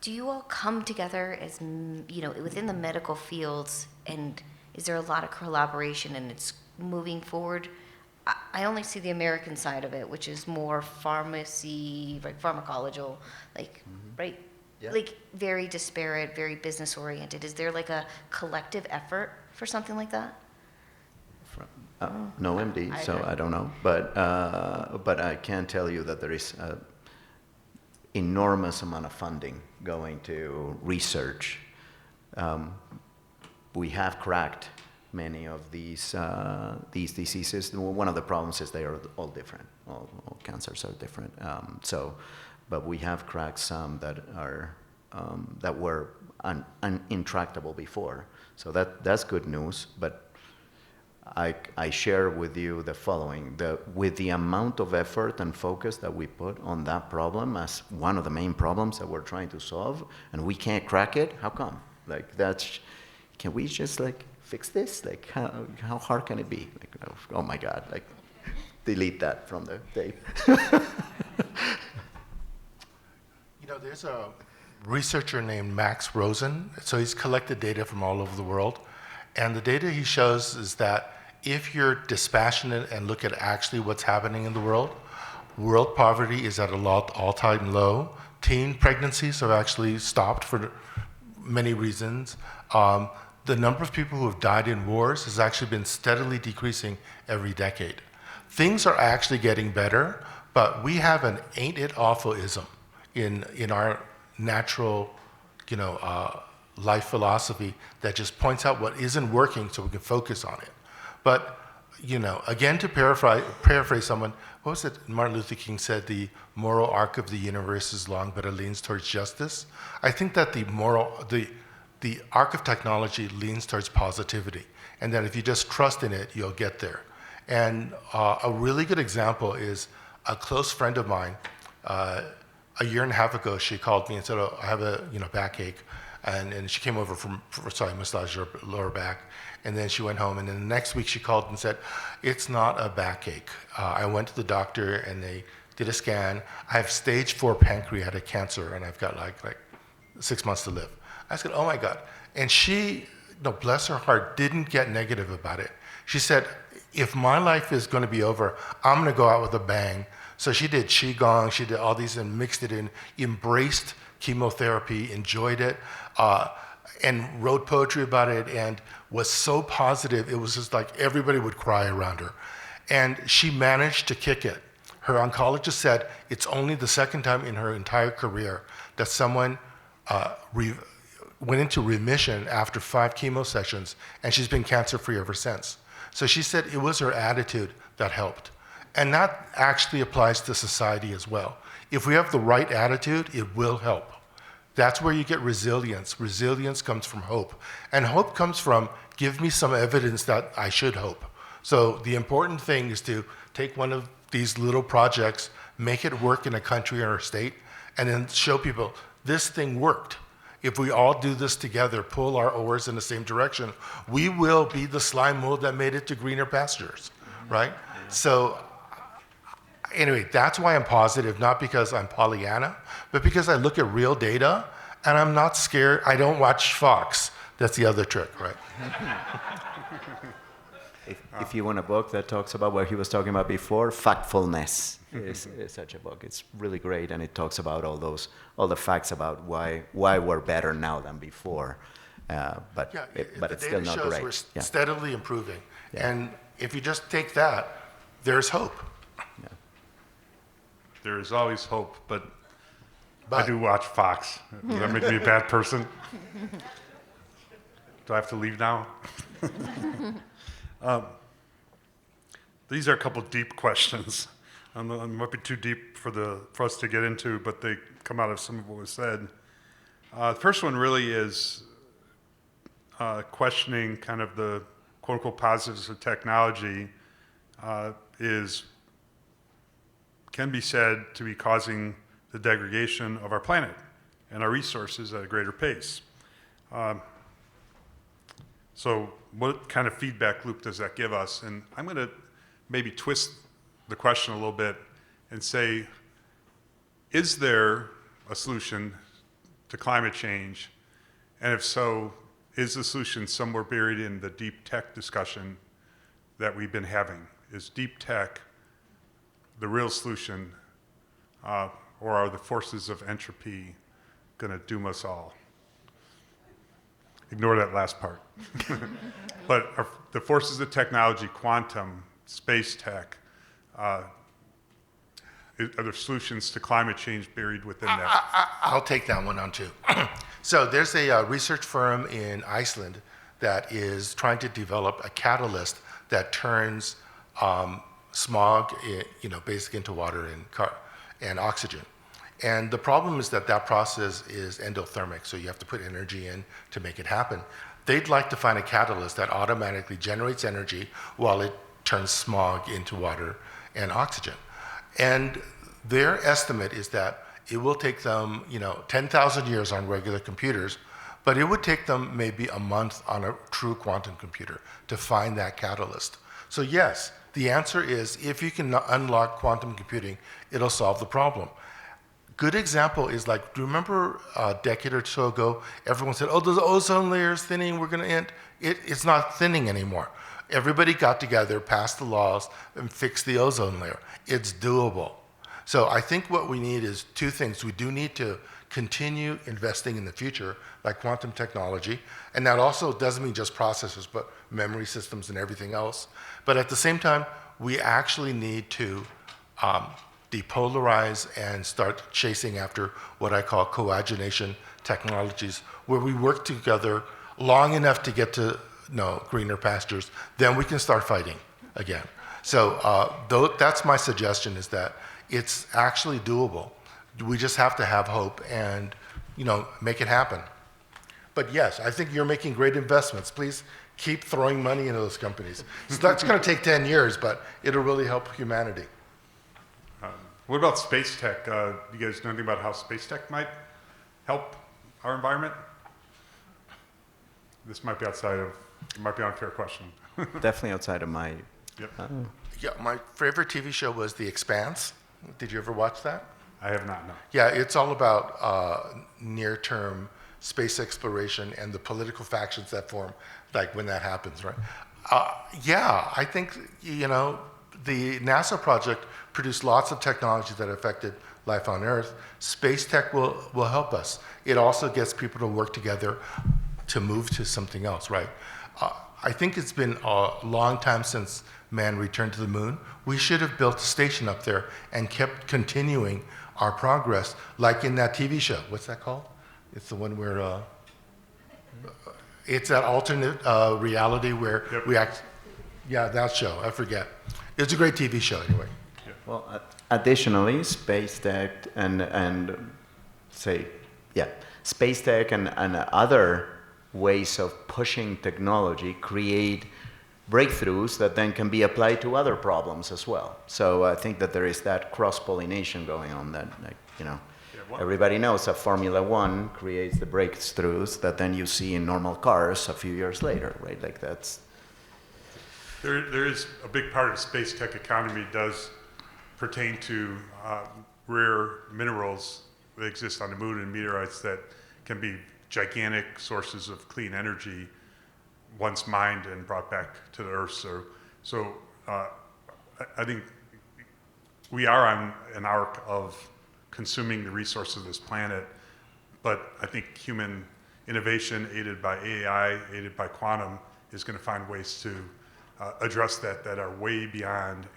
do you all come together as, within the medical fields, and is there a lot of collaboration and it's moving forward? I only see the American side of it, which is more pharmacy, pharmacological, right? Yeah. Very disparate, very business oriented. Is there a collective effort for something like that? No MD, so I don't know. But I can tell you that there is enormous amount of funding going to research. We have cracked many of these diseases. One of the problems is they are all different. All cancers are different. But we have cracked some that were intractable before. So that's good news. But I share with you the following: with the amount of effort and focus that we put on that problem as one of the main problems that we're trying to solve, and we can't crack it, how come? Can we just fix this? How hard can it be? Oh my God! Delete that from the tape. There's a researcher named Max Rosen. So he's collected data from all over the world. And the data he shows is that if you're dispassionate and look at actually what's happening in the world poverty is at an all-time low. Teen pregnancies have actually stopped for many reasons. The number of people who have died in wars has actually been steadily decreasing every decade. Things are actually getting better, but we have an ain't it awful-ism in our natural, life philosophy that just points out what isn't working so we can focus on it. But, again, to paraphrase someone, what was it Martin Luther King said, the moral arc of the universe is long, but it leans towards justice? I think that the arc of technology leans towards positivity, and that if you just trust in it, you'll get there. And a really good example is a close friend of mine. A year and a half ago, she called me and said, "Oh, I have a backache," and she came over massage her lower back, and then she went home. And then the next week, she called and said, "It's not a backache. I went to the doctor and they did a scan. I have stage 4 pancreatic cancer, and I've got like 6 months to live." I said, "Oh my God!" And she, bless her heart, didn't get negative about it. She said, "If my life is going to be over, I'm going to go out with a bang." So she did Qigong, she did all these and mixed it in, embraced chemotherapy, enjoyed it, and wrote poetry about it, and was so positive. It was just like everybody would cry around her. And she managed to kick it. Her oncologist said it's only the second time in her entire career that someone went into remission after 5 chemo sessions, and she's been cancer-free ever since. So she said it was her attitude that helped. And that actually applies to society as well. If we have the right attitude, it will help. That's where you get resilience. Resilience comes from hope. And hope comes from, give me some evidence that I should hope. So the important thing is to take one of these little projects, make it work in a country or a state, and then show people, this thing worked. If we all do this together, pull our oars in the same direction, we will be the slime mold that made it to greener pastures, right? So anyway, that's why I'm positive, not because I'm Pollyanna, but because I look at real data and I'm not scared. I don't watch Fox. That's the other trick, right? If you want a book that talks about what he was talking about before, Factfulness is such a book. It's really great, and it talks about all the facts about why we're better now than before. But it's still not great. We're Yeah. steadily improving. Yeah. And if you just take that, there's hope. Yeah. There is always hope, but I do watch Fox. Does that make me a bad person? Do I have to leave now? These are a couple deep questions. It might be too deep for us to get into, but they come out of some of what was said. The first one really is questioning kind of the quote-unquote positives of technology can be said to be causing the degradation of our planet and our resources at a greater pace. So what kind of feedback loop does that give us? And I'm going to maybe twist the question a little bit and say, is there a solution to climate change? And if so, is the solution somewhere buried in the deep tech discussion that we've been having? Is deep tech the real solution, or are the forces of entropy going to doom us all? Ignore that last part. But the forces of technology, quantum, space tech, are there solutions to climate change buried within that? I'll take that one on too. So there's a research firm in Iceland that is trying to develop a catalyst that turns smog, basically into water and oxygen. And the problem is that process is endothermic, so you have to put energy in to make it happen. They'd like to find a catalyst that automatically generates energy while it turns smog into water and oxygen. And their estimate is that it will take them, 10,000 years on regular computers, but it would take them maybe a month on a true quantum computer to find that catalyst. So yes, the answer is if you can unlock quantum computing, it'll solve the problem. Good example is do you remember a decade or so ago, everyone said, oh, the ozone layer is thinning, we're going to end. It's not thinning anymore. Everybody got together, passed the laws, and fixed the ozone layer. It's doable. So I think what we need is two things. We do need to continue investing in the future, like quantum technology, and that also doesn't mean just processors, but memory systems and everything else. But at the same time, we actually need to depolarize and start chasing after what I call coagination technologies, where we work together long enough to get to greener pastures, then we can start fighting again. So that's my suggestion, is that it's actually doable. We just have to have hope and make it happen. But yes, I think you're making great investments. Please keep throwing money into those companies. So that's going to take 10 years, but it'll really help humanity. What about space tech? You guys know anything about how space tech might help our environment? This might be it might be an unfair question. Definitely outside of my... Yep. Yeah, my favorite TV show was The Expanse. Did you ever watch that? I have not, no. Yeah, it's all about near-term space exploration and the political factions that form, when that happens, right? Yeah, I think, the NASA project produced lots of technology that affected life on Earth. Space tech will help us. It also gets people to work together to move to something else, right? I think it's been a long time since man returned to the moon. We should have built a station up there and kept continuing our progress, like in that TV show. What's that called? It's the one where, it's that alternate reality where we act, yeah, that show, I forget. It's a great TV show anyway. Well, additionally, space tech and space tech and other ways of pushing technology create breakthroughs that then can be applied to other problems as well. So I think that there is that cross-pollination going on that, everybody knows that Formula One creates the breakthroughs that then you see in normal cars a few years later, right? There is a big part of space tech economy does pertain to rare minerals that exist on the moon and meteorites that can be gigantic sources of clean energy. once mined and brought back to the earth. So I think we are on an arc of consuming the resources of this planet, but I think human innovation aided by AI, aided by quantum, is going to find ways to address that are way beyond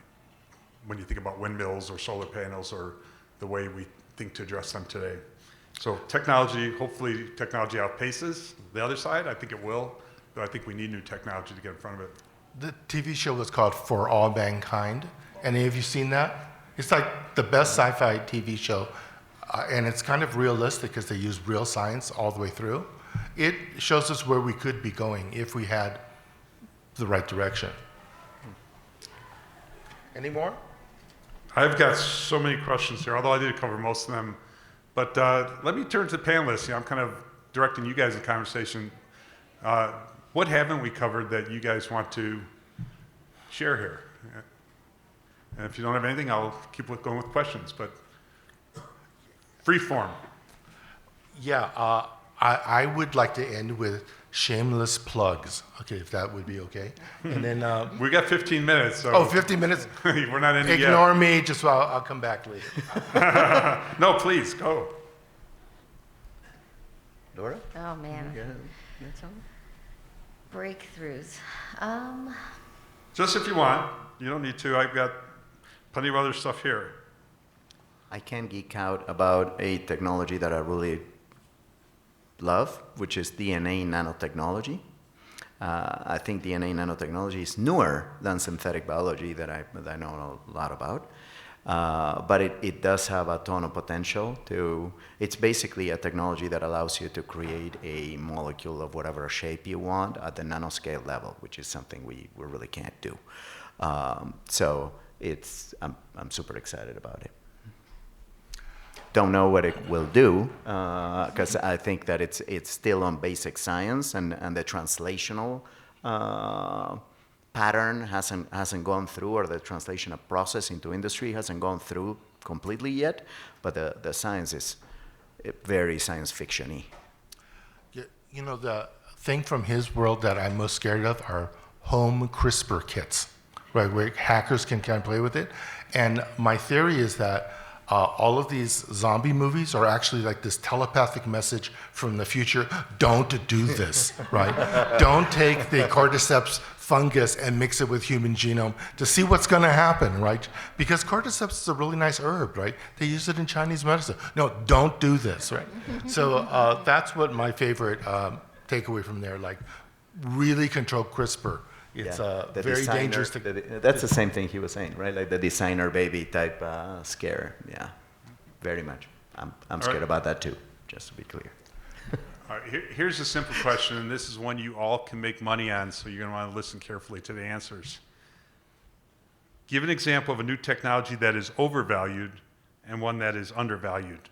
when you think about windmills or solar panels or the way we think to address them today. So technology, hopefully technology outpaces the other side. I think it will, but I think we need new technology to get in front of it. The TV show was called For All Mankind. Any of you seen that? It's like the best sci-fi TV show, and it's kind of realistic because they use real science all the way through. It shows us where we could be going if we had the right direction. Any more? I've got so many questions here, although I did cover most of them. But let me turn to the panelists. I'm kind of directing you guys the conversation. What haven't we covered that you guys want to share here? And if you don't have anything, I'll keep going with questions, but free form. Yeah, I would like to end with shameless plugs, okay, if that would be okay. And then We got 15 minutes. So 15 minutes. we're not ending yet. Ignore me, just I'll come back later. No, please, go. Laura? Oh, man. You got something? Breakthroughs. Just if you want. You don't need to. I've got plenty of other stuff here. I can geek out about a technology that I really love, which is DNA nanotechnology. I think DNA nanotechnology is newer than synthetic biology that I know a lot about. But it does have a ton of potential it's basically a technology that allows you to create a molecule of whatever shape you want at the nanoscale level, which is something we really can't do. So I'm super excited about it. Don't know what it will do, because I think that it's still on basic science, and the translational pattern hasn't gone through, or the translational process into industry hasn't gone through completely yet, but the science is very science fiction-y. You know, the thing from his world that I'm most scared of are home CRISPR kits, right, where hackers can kind of play with it. And my theory is that all of these zombie movies are actually like this telepathic message from the future. Don't do this, right? Don't take the cordyceps fungus and mix it with human genome to see what's going to happen, right? Because cordyceps is a really nice herb, right? They use it in Chinese medicine. No, don't do this, right? So that's what my favorite takeaway from there, like really control CRISPR. It's very dangerous. That's the same thing he was saying, right? Like the designer baby type scare. Yeah, very much. I'm scared about that too, just to be clear. All right, here's a simple question, and this is one you all can make money on, so you're going to want to listen carefully to the answers. Give an example of a new technology that is overvalued and one that is undervalued.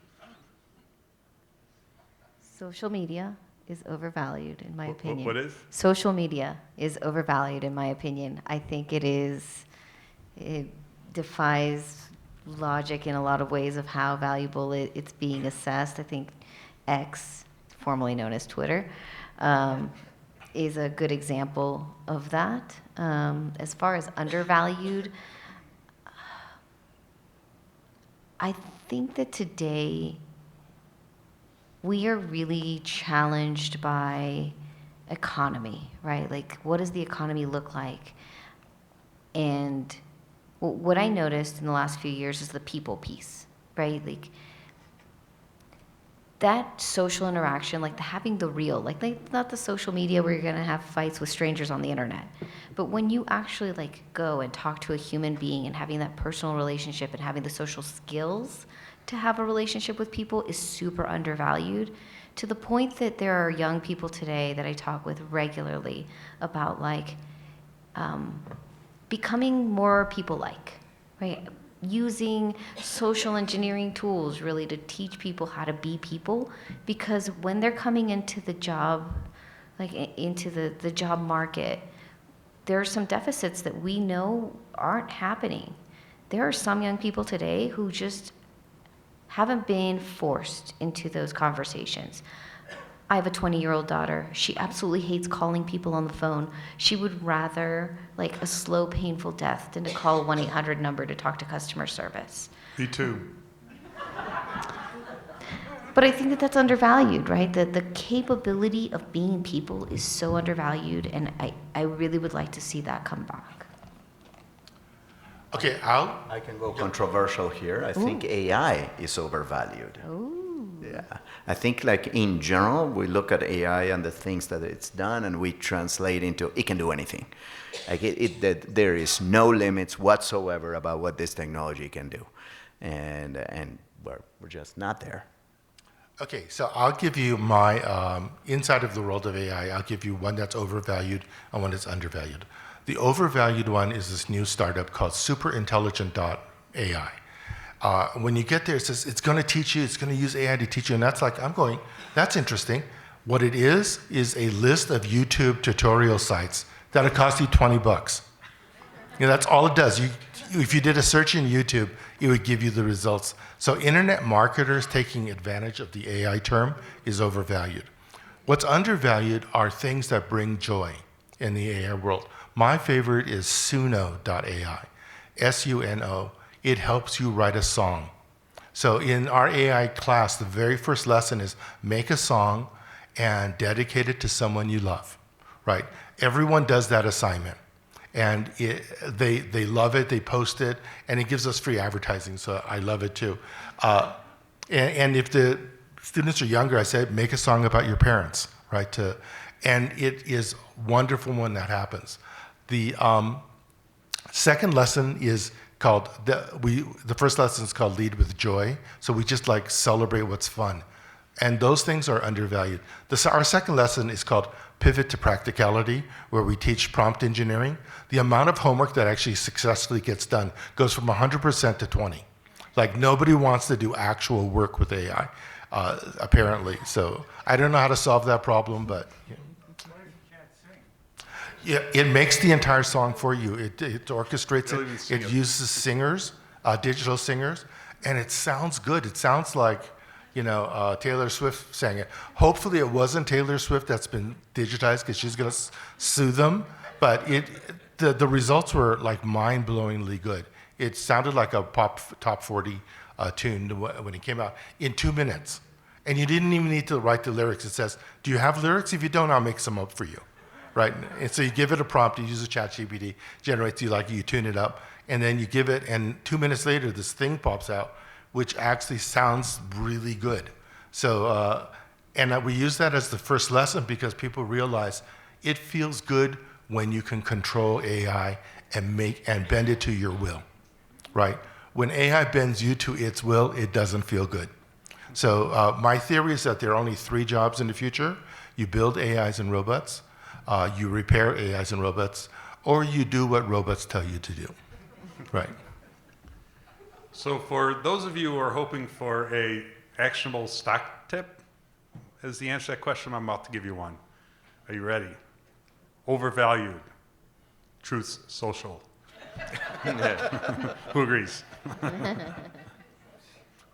Social media is overvalued, in my opinion. What is? Social media is overvalued, in my opinion. I think it defies logic in a lot of ways of how valuable it's being assessed. I think X, formerly known as Twitter, is a good example of that. As far as undervalued, I think that today we are really challenged by economy, right? Like, what does the economy look like? And what I noticed in the last few years is the people piece, right? Like, that social interaction, like having the real, like not the social media where you're gonna have fights with strangers on the internet, but when you actually like go and talk to a human being and having that personal relationship and having the social skills to have a relationship with people is super undervalued, to the point that there are young people today that I talk with regularly about like becoming more people-like, right? Using social engineering tools really to teach people how to be people, because when they're coming into the job, like into the job market, there are some deficits that we know aren't happening. There are some young people today who just haven't been forced into those conversations. I have a 20-year-old daughter. She absolutely hates calling people on the phone. She would rather like a slow, painful death than to call a 1-800 number to talk to customer service. Me too. But I think that that's undervalued, right? The capability of being people is so undervalued, and I really would like to see that come back. Okay, I can go controversial here. I think AI is overvalued. Yeah, I think like in general, we look at AI and the things that it's done, and we translate into it can do anything. Like that there is no limits whatsoever about what this technology can do, and we're just not there. Okay, so I'll give you my inside of the world of AI. I'll give you one that's overvalued and one that's undervalued. The overvalued one is this new startup called superintelligent.ai. When you get there, it says it's going to teach you, it's going to use AI to teach you, and that's like, I'm going, that's interesting. What it is a list of YouTube tutorial sites that'll cost you $20. You know, that's all it does. If you did a search in YouTube, it would give you the results. So internet marketers taking advantage of the AI term is overvalued. What's undervalued are things that bring joy in the AI world. My favorite is Suno.ai, S-U-N-O. It helps you write a song. So in our AI class, the very first lesson is make a song and dedicate it to someone you love, right? Everyone does that assignment. And they love it, they post it, and it gives us free advertising, so I love it too. And if the students are younger, I say, make a song about your parents, right? And it is wonderful when that happens. The second lesson is called, the first lesson is called Lead with Joy, so we just like celebrate what's fun. And those things are undervalued. Our second lesson is called Pivot to Practicality, where we teach prompt engineering. The amount of homework that actually successfully gets done goes from 100% to 20. Like nobody wants to do actual work with AI, apparently. So I don't know how to solve that problem, but yeah, it makes the entire song for you. It orchestrates it. It uses singers, digital singers, and it sounds good. It sounds like, you know, Taylor Swift sang it. Hopefully it wasn't Taylor Swift that's been digitized because she's going to sue them. But the results were like mind-blowingly good. It sounded like a pop top 40 tune when it came out in 2 minutes. And you didn't even need to write the lyrics. It says, do you have lyrics? If you don't, I'll make some up for you. Right? And so you give it a prompt, you use a ChatGPT, generates you tune it up, and then you give it, and 2 minutes later, this thing pops out, which actually sounds really good. So, and we use that as the first lesson because people realize it feels good when you can control AI and bend it to your will, right? When AI bends you to its will, it doesn't feel good. So my theory is that there are only 3 jobs in the future. You build AIs and robots, you repair AIs and robots, or you do what robots tell you to do, right? So for those of you who are hoping for a actionable stock tip, as the answer to that question, I'm about to give you one. Are you ready? Overvalued. Truth Social. Who agrees?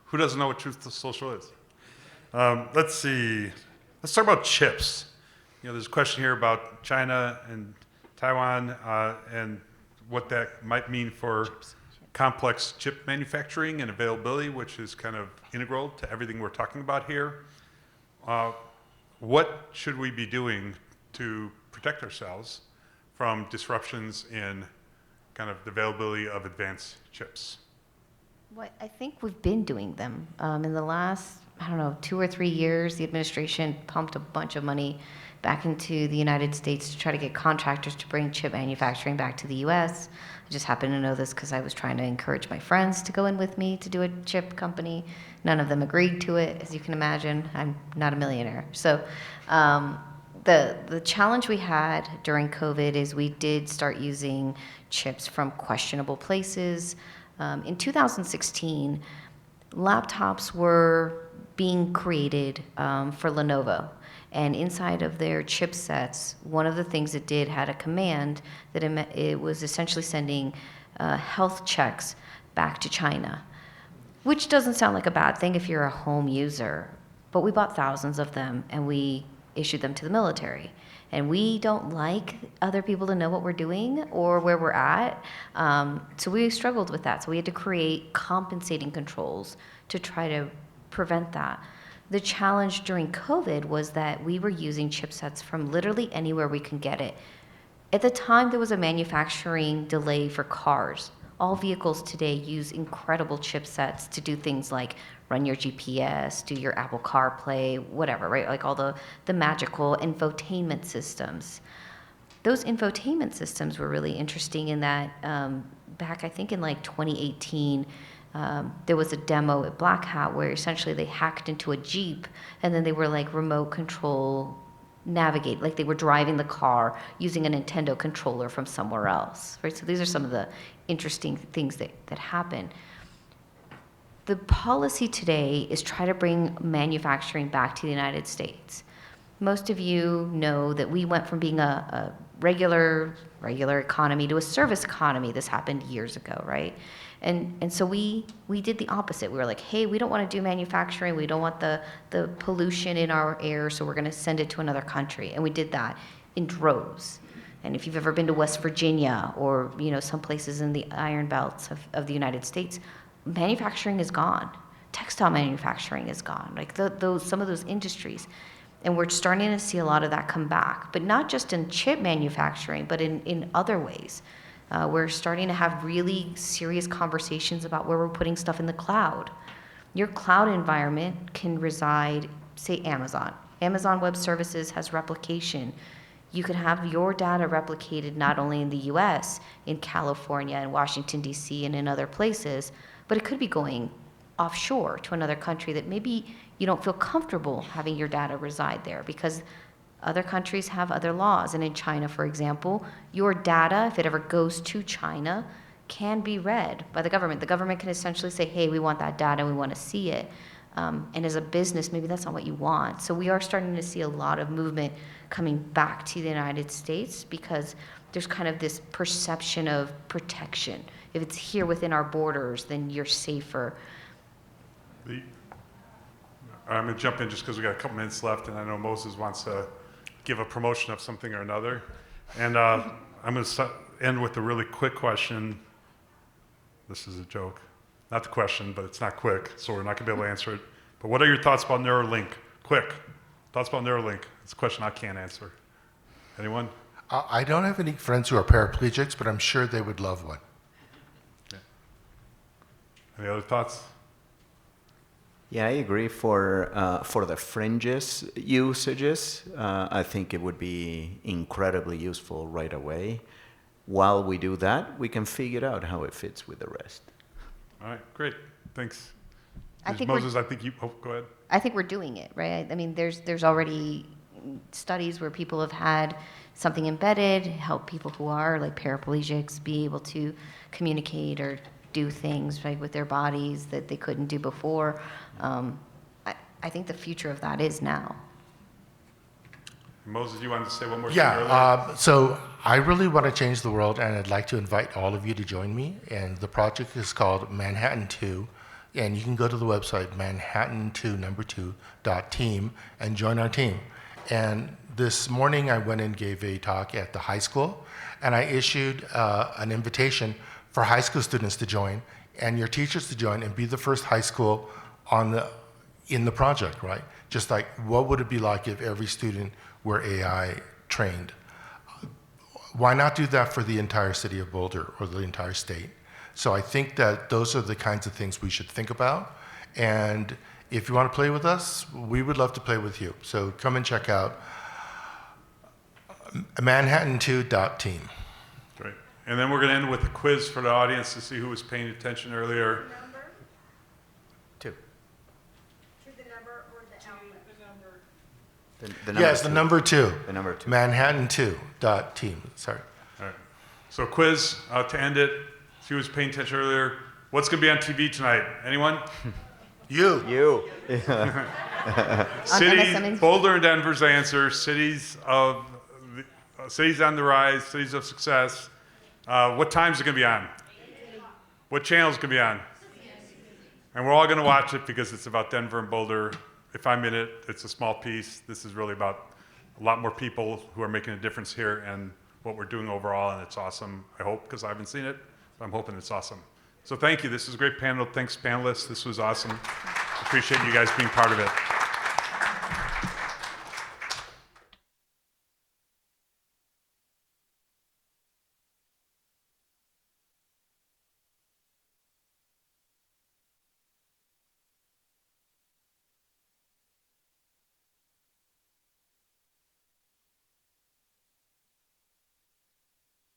Who doesn't know what Truth Social is? Let's see. Let's talk about chips. You know, there's a question here about China and Taiwan and what that might mean for complex chip manufacturing and availability, which is kind of integral to everything we're talking about here. What should we be doing to protect ourselves from disruptions in kind of the availability of advanced chips? Well, I think we've been doing them. In the last, 2 or 3 years, the administration pumped a bunch of money back into the United States to try to get contractors to bring chip manufacturing back to the US. I just happen to know this because I was trying to encourage my friends to go in with me to do a chip company. None of them agreed to it, as you can imagine. I'm not a millionaire. So the challenge we had during COVID is we did start using chips from questionable places. In 2016, laptops were being created for Lenovo. And inside of their chipsets, one of the things it did had a command that it was essentially sending health checks back to China, which doesn't sound like a bad thing if you're a home user. But we bought thousands of them and we issued them to the military. And we don't like other people to know what we're doing or where we're at. So we struggled with that. So we had to create compensating controls to try to prevent that. The challenge during COVID was that we were using chipsets from literally anywhere we can get it. At the time, there was a manufacturing delay for cars. All vehicles today use incredible chipsets to do things like run your GPS, do your Apple CarPlay, whatever, right? Like all the magical infotainment systems. Those infotainment systems were really interesting in that back, I think in like 2018, there was a demo at Black Hat where essentially they hacked into a Jeep and then they were like remote control navigate, like they were driving the car using a Nintendo controller from somewhere else, right? So these are some of the interesting things that happen. The policy today is try to bring manufacturing back to the United States. Most of you know that we went from being a regular economy to a service economy. This happened years ago, right? And so we did the opposite. We were like, hey, we don't want to do manufacturing. We don't want the pollution in our air, so we're going to send it to another country. And we did that in droves. And if you've ever been to West Virginia or some places in the iron belts of the United States, manufacturing is gone. Textile manufacturing is gone. Like some of those industries. And we're starting to see a lot of that come back, but not just in chip manufacturing, but in other ways. We're starting to have really serious conversations about where we're putting stuff in the cloud. Your cloud environment can reside, say, Amazon. Amazon Web Services has replication. You can have your data replicated not only in the US, in California and Washington, D.C., and in other places, but it could be going offshore to another country that maybe you don't feel comfortable having your data reside there because other countries have other laws. And in China, for example, your data, if it ever goes to China, can be read by the government. The government can essentially say, hey, we want that data, we want to see it. And as a business, maybe that's not what you want. So we are starting to see a lot of movement coming back to the United States because there's kind of this perception of protection. If it's here within our borders, then you're safer. I'm going to jump in just because we got a couple minutes left, and I know Moses wants to give a promotion of something or another. And I'm going to end with a really quick question. This is a joke. Not the question, but it's not quick, so we're not going to be able to answer it. But what are your thoughts about Neuralink? Quick. Thoughts about Neuralink? It's a question I can't answer. Anyone? I don't have any friends who are paraplegics, but I'm sure they would love one. Yeah. Any other thoughts? Yeah, I agree. For the fringes usages, I think it would be incredibly useful right away. While we do that, we can figure out how it fits with the rest. All right, great. Thanks. I think Moses, I think you. Oh, go ahead. I think we're doing it, right? I mean, there's already studies where people have had something embedded, help people who are like paraplegics be able to communicate or do things right with their bodies that they couldn't do before. I think the future of that is now. Moses, you wanted to say one more thing Yeah, earlier? so I really want to change the world, and I'd like to invite all of you to join me. And the project is called Manhattan 2, and you can go to the website manhattan2.team and join our team. And this morning I went and gave a talk at the high school, and I issued an invitation for high school students to join and your teachers to join and be the first high school in the project, right? Just like, what would it be like if every student were AI trained? Why not do that for the entire city of Boulder or the entire state? So I think that those are the kinds of things we should think about. And if you want to play with us, we would love to play with you. So come and check out manhattan2.team. Great. And then we're going to end with a quiz for the audience to see who was paying attention earlier. Number? 2. To the number or the alphabet? The number. The number Yes, 2. the number 2. The number 2. Manhattan2.team. Sorry. All right. So quiz to end it. See who was paying attention earlier. What's going to be on TV tonight? Anyone? You. Cities, Boulder and Denver's answer. Cities on the rise. Cities of success. What time is it going to be on? What channel is it going to be on? And we're all going to watch it because it's about Denver and Boulder. if I'm in it, it's a small piece. This is really about a lot more people who are making a difference here and what we're doing overall, and it's awesome, I hope, because I haven't seen it, but I'm hoping it's awesome. So thank you. This is a great panel. Thanks, panelists. This was awesome. Appreciate you guys being part of it.